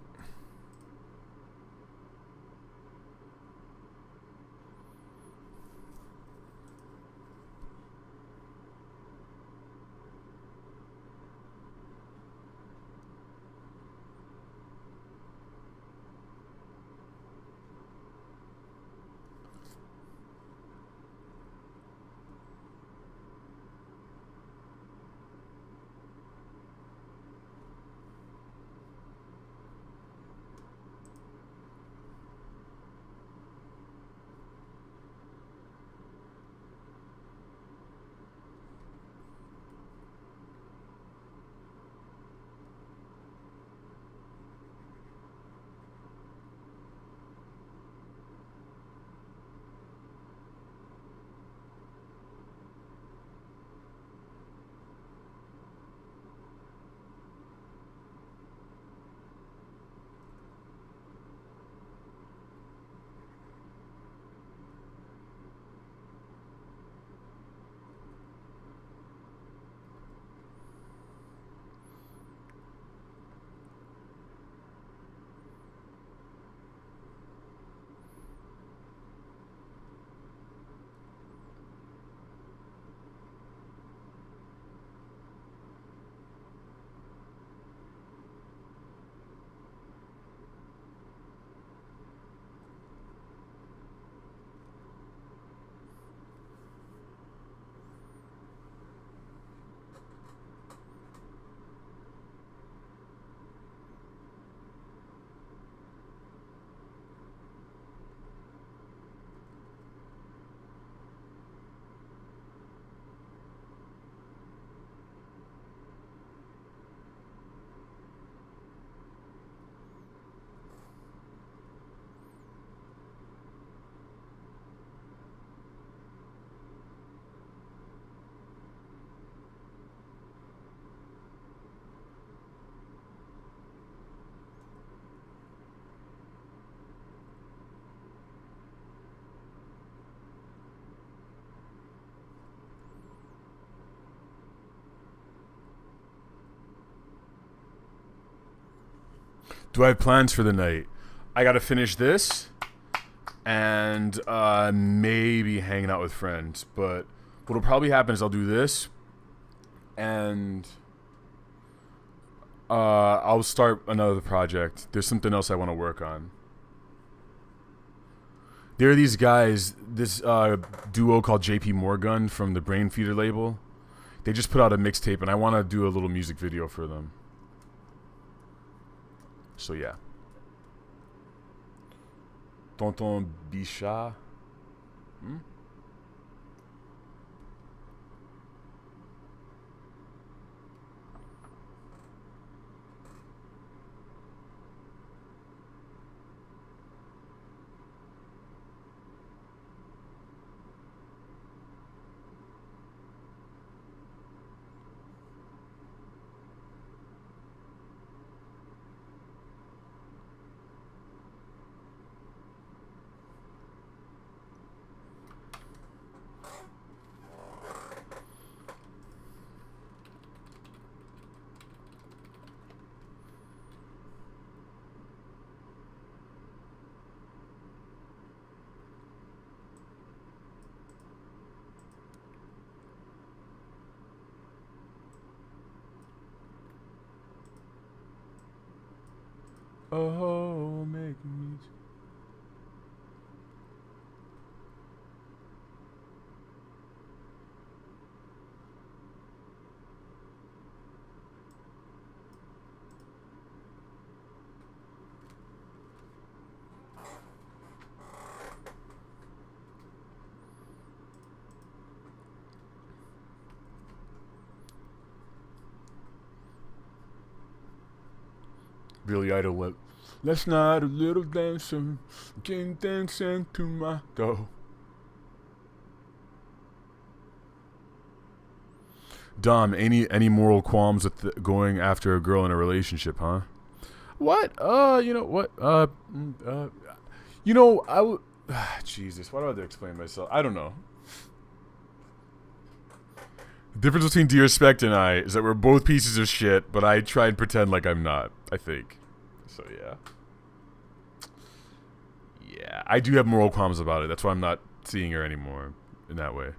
Do I have plans for the night? I gotta finish this, and maybe hanging out with friends. But what'll probably happen is I'll do this, and I'll start another project. There's something else I want to work on. There are these guys, this duo called JP Morgan from the Brain Feeder label. They just put out a mixtape, and I want to do a little music video for them. So yeah. Tonton Bichat. Hmm? Oh, make me. Billy Idol went, last night a little dancer came dancing to my door. Dom, any moral qualms with going after a girl in a relationship, huh? What? You know what? You know, Jesus, why do I have to explain myself? I don't know. The difference between D-Respect and I is that we're both pieces of shit, but I try and pretend like I'm not, I think. So, yeah. Yeah, I do have moral qualms about it. That's why I'm not seeing her anymore in that way.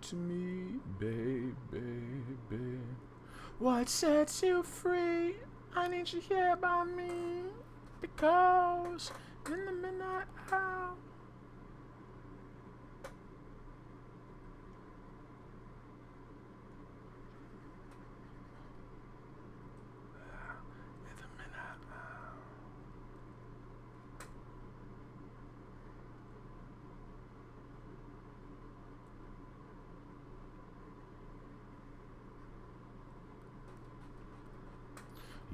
To me, baby. What sets you free? I need you here by me. Because in the midnight hour. In the midnight hour.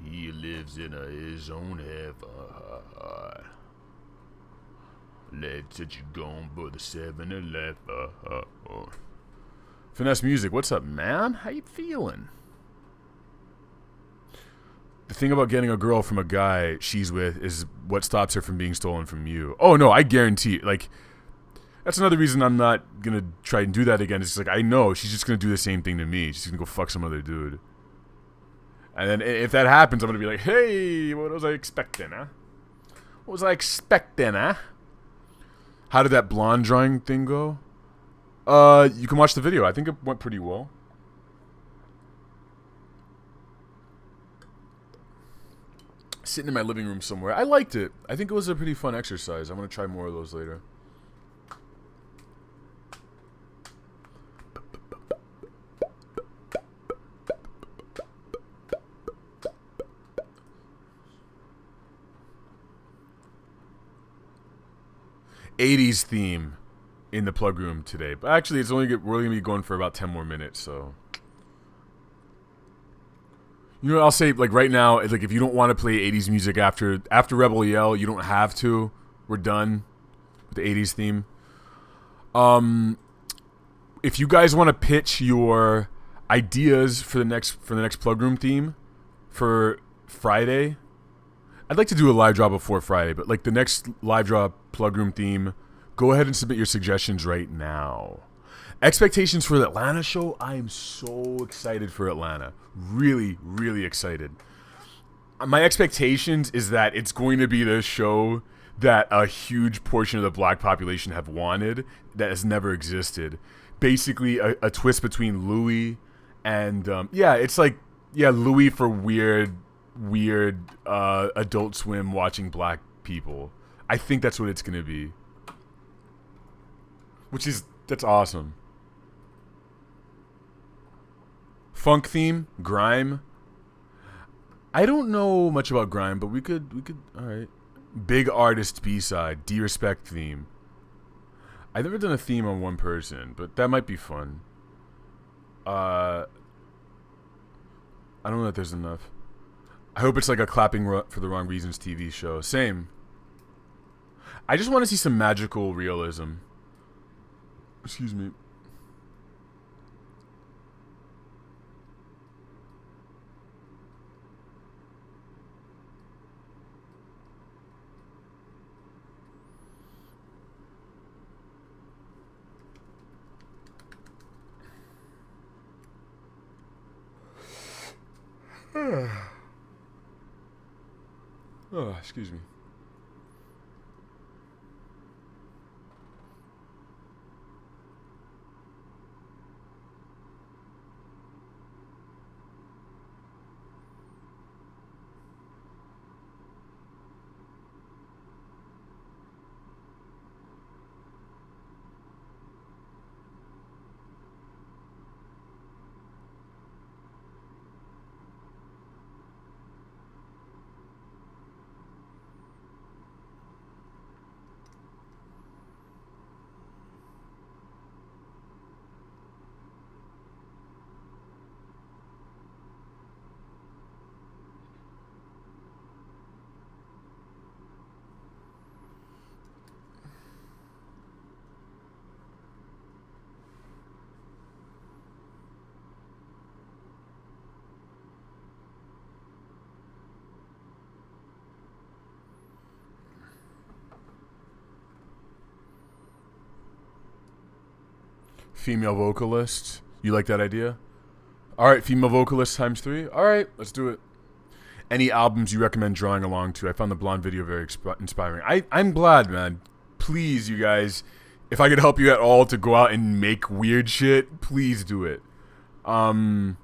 He lives in his own heaven. Let's let you gone, but the 7-Eleven. Finesse Music, what's up, man? How you feeling? The thing about getting a girl from a guy she's with is what stops her from being stolen from you. Oh no, I guarantee. Like, that's another reason I'm not gonna try and do that again. It's just like I know she's just gonna do the same thing to me. She's gonna go fuck some other dude. And then if that happens, I'm going to be like, hey, what was I expecting, huh? What was I expecting, huh? How did that blonde drawing thing go? You can watch the video. I think it went pretty well. Sitting in my living room somewhere. I liked it. I think it was a pretty fun exercise. I'm going to try more of those later. '80s theme in the plug room today, but actually it's only we're only gonna be going for about 10 more minutes. So You know what I'll say? Like right now, like if you don't want to play 80s music after Rebel Yell, you don't have to. We're done with the 80s theme. If you guys want to pitch your ideas for the next plug room theme for Friday, I'd like to do a live draw before Friday, but like the next live draw plug room theme, go ahead and submit your suggestions right now. Expectations for the Atlanta show. I am so excited for Atlanta. Really, really excited. My expectations is that it's going to be the show that a huge portion of the black population have wanted that has never existed. Basically, a twist between Louis and it's like Louis for weird Adult Swim watching black people. I think that's what it's gonna be, that's awesome. Funk theme, grime. I don't know much about grime, but we could. All right. Big artist B-side, D-Respect theme. I've never done a theme on one person, but that might be fun. I don't know that there's enough. I hope it's like a Clapping for the Wrong Reasons TV show. Same. I just want to see some magical realism. Excuse me. Oh, excuse me. Female vocalist. You like that idea? All right, female vocalist times 3. All right, let's do it. Any albums you recommend drawing along to? I found the blonde video very inspiring. I'm glad, man. Please, you guys, if I could help you at all to go out and make weird shit, please do it. Female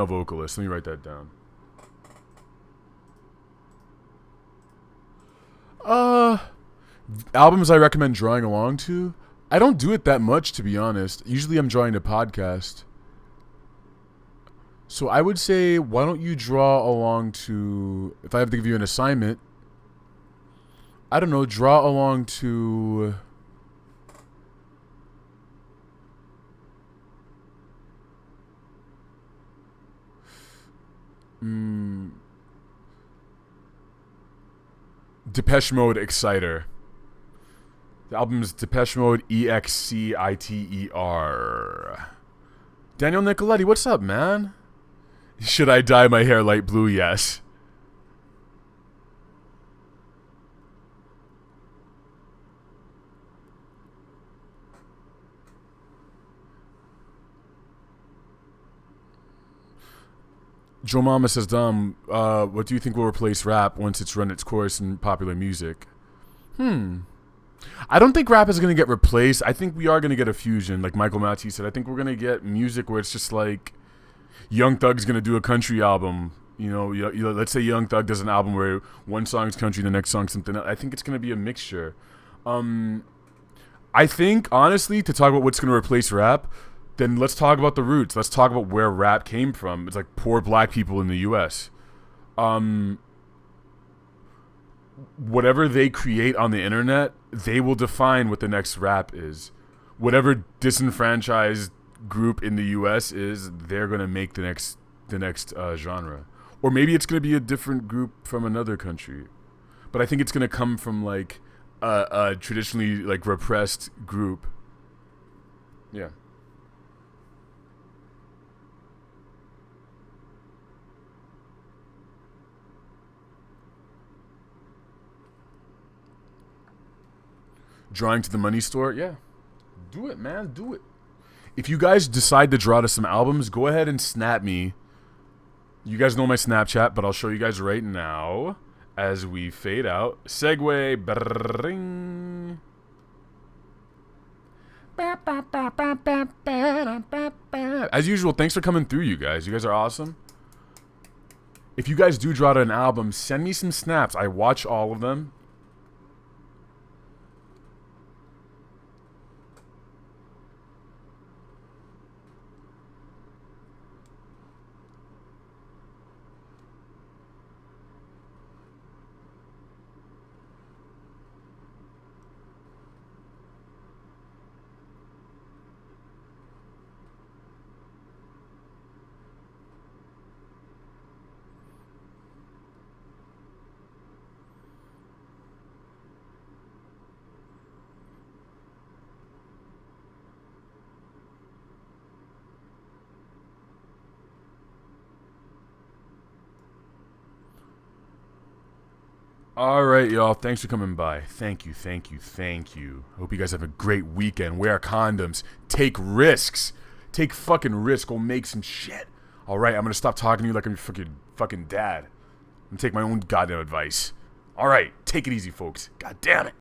vocalist. Let me write that down. Albums I recommend drawing along to? I don't do it that much, to be honest. Usually I'm drawing a podcast. So I would say, why don't you draw along to, if I have to give you an assignment, I don't know, draw along to Depeche Mode Exciter. The album's Depeche Mode EXCITER. Daniel Nicoletti, what's up, man? Should I dye my hair light blue? Yes. Joe Mama says, Dom, what do you think will replace rap once it's run its course in popular music? I don't think rap is going to get replaced. I think we are going to get a fusion, like Michael Matthews said. I think we're going to get music where it's just like Young Thug's going to do a country album. You know, let's say Young Thug does an album where one song's country, the next song's something else. I think it's going to be a mixture. I think, honestly, to talk about what's going to replace rap, then let's talk about the roots. Let's talk about where rap came from. It's like poor black people in the U.S. Whatever they create on the internet, they will define what the next rap is. Whatever disenfranchised group in the U.S. is, they're going to make the next the next genre. Or maybe it's going to be a different group from another country. But I think it's going to come from like a traditionally like repressed group. Yeah. Drawing to the money store? Yeah. Do it, man. Do it. If you guys decide to draw to some albums, go ahead and snap me. You guys know my Snapchat, but I'll show you guys right now as we fade out. Segue. Bring. As usual, thanks for coming through, you guys. You guys are awesome. If you guys do draw to an album, send me some snaps. I watch all of them. All right, y'all. Thanks for coming by. Thank you, thank you, thank you. Hope you guys have a great weekend. Wear condoms. Take risks. Take fucking risks. Go make some shit. All right, I'm going to stop talking to you like I'm your fucking dad. I'm going to take my own goddamn advice. All right, take it easy, folks. God damn it.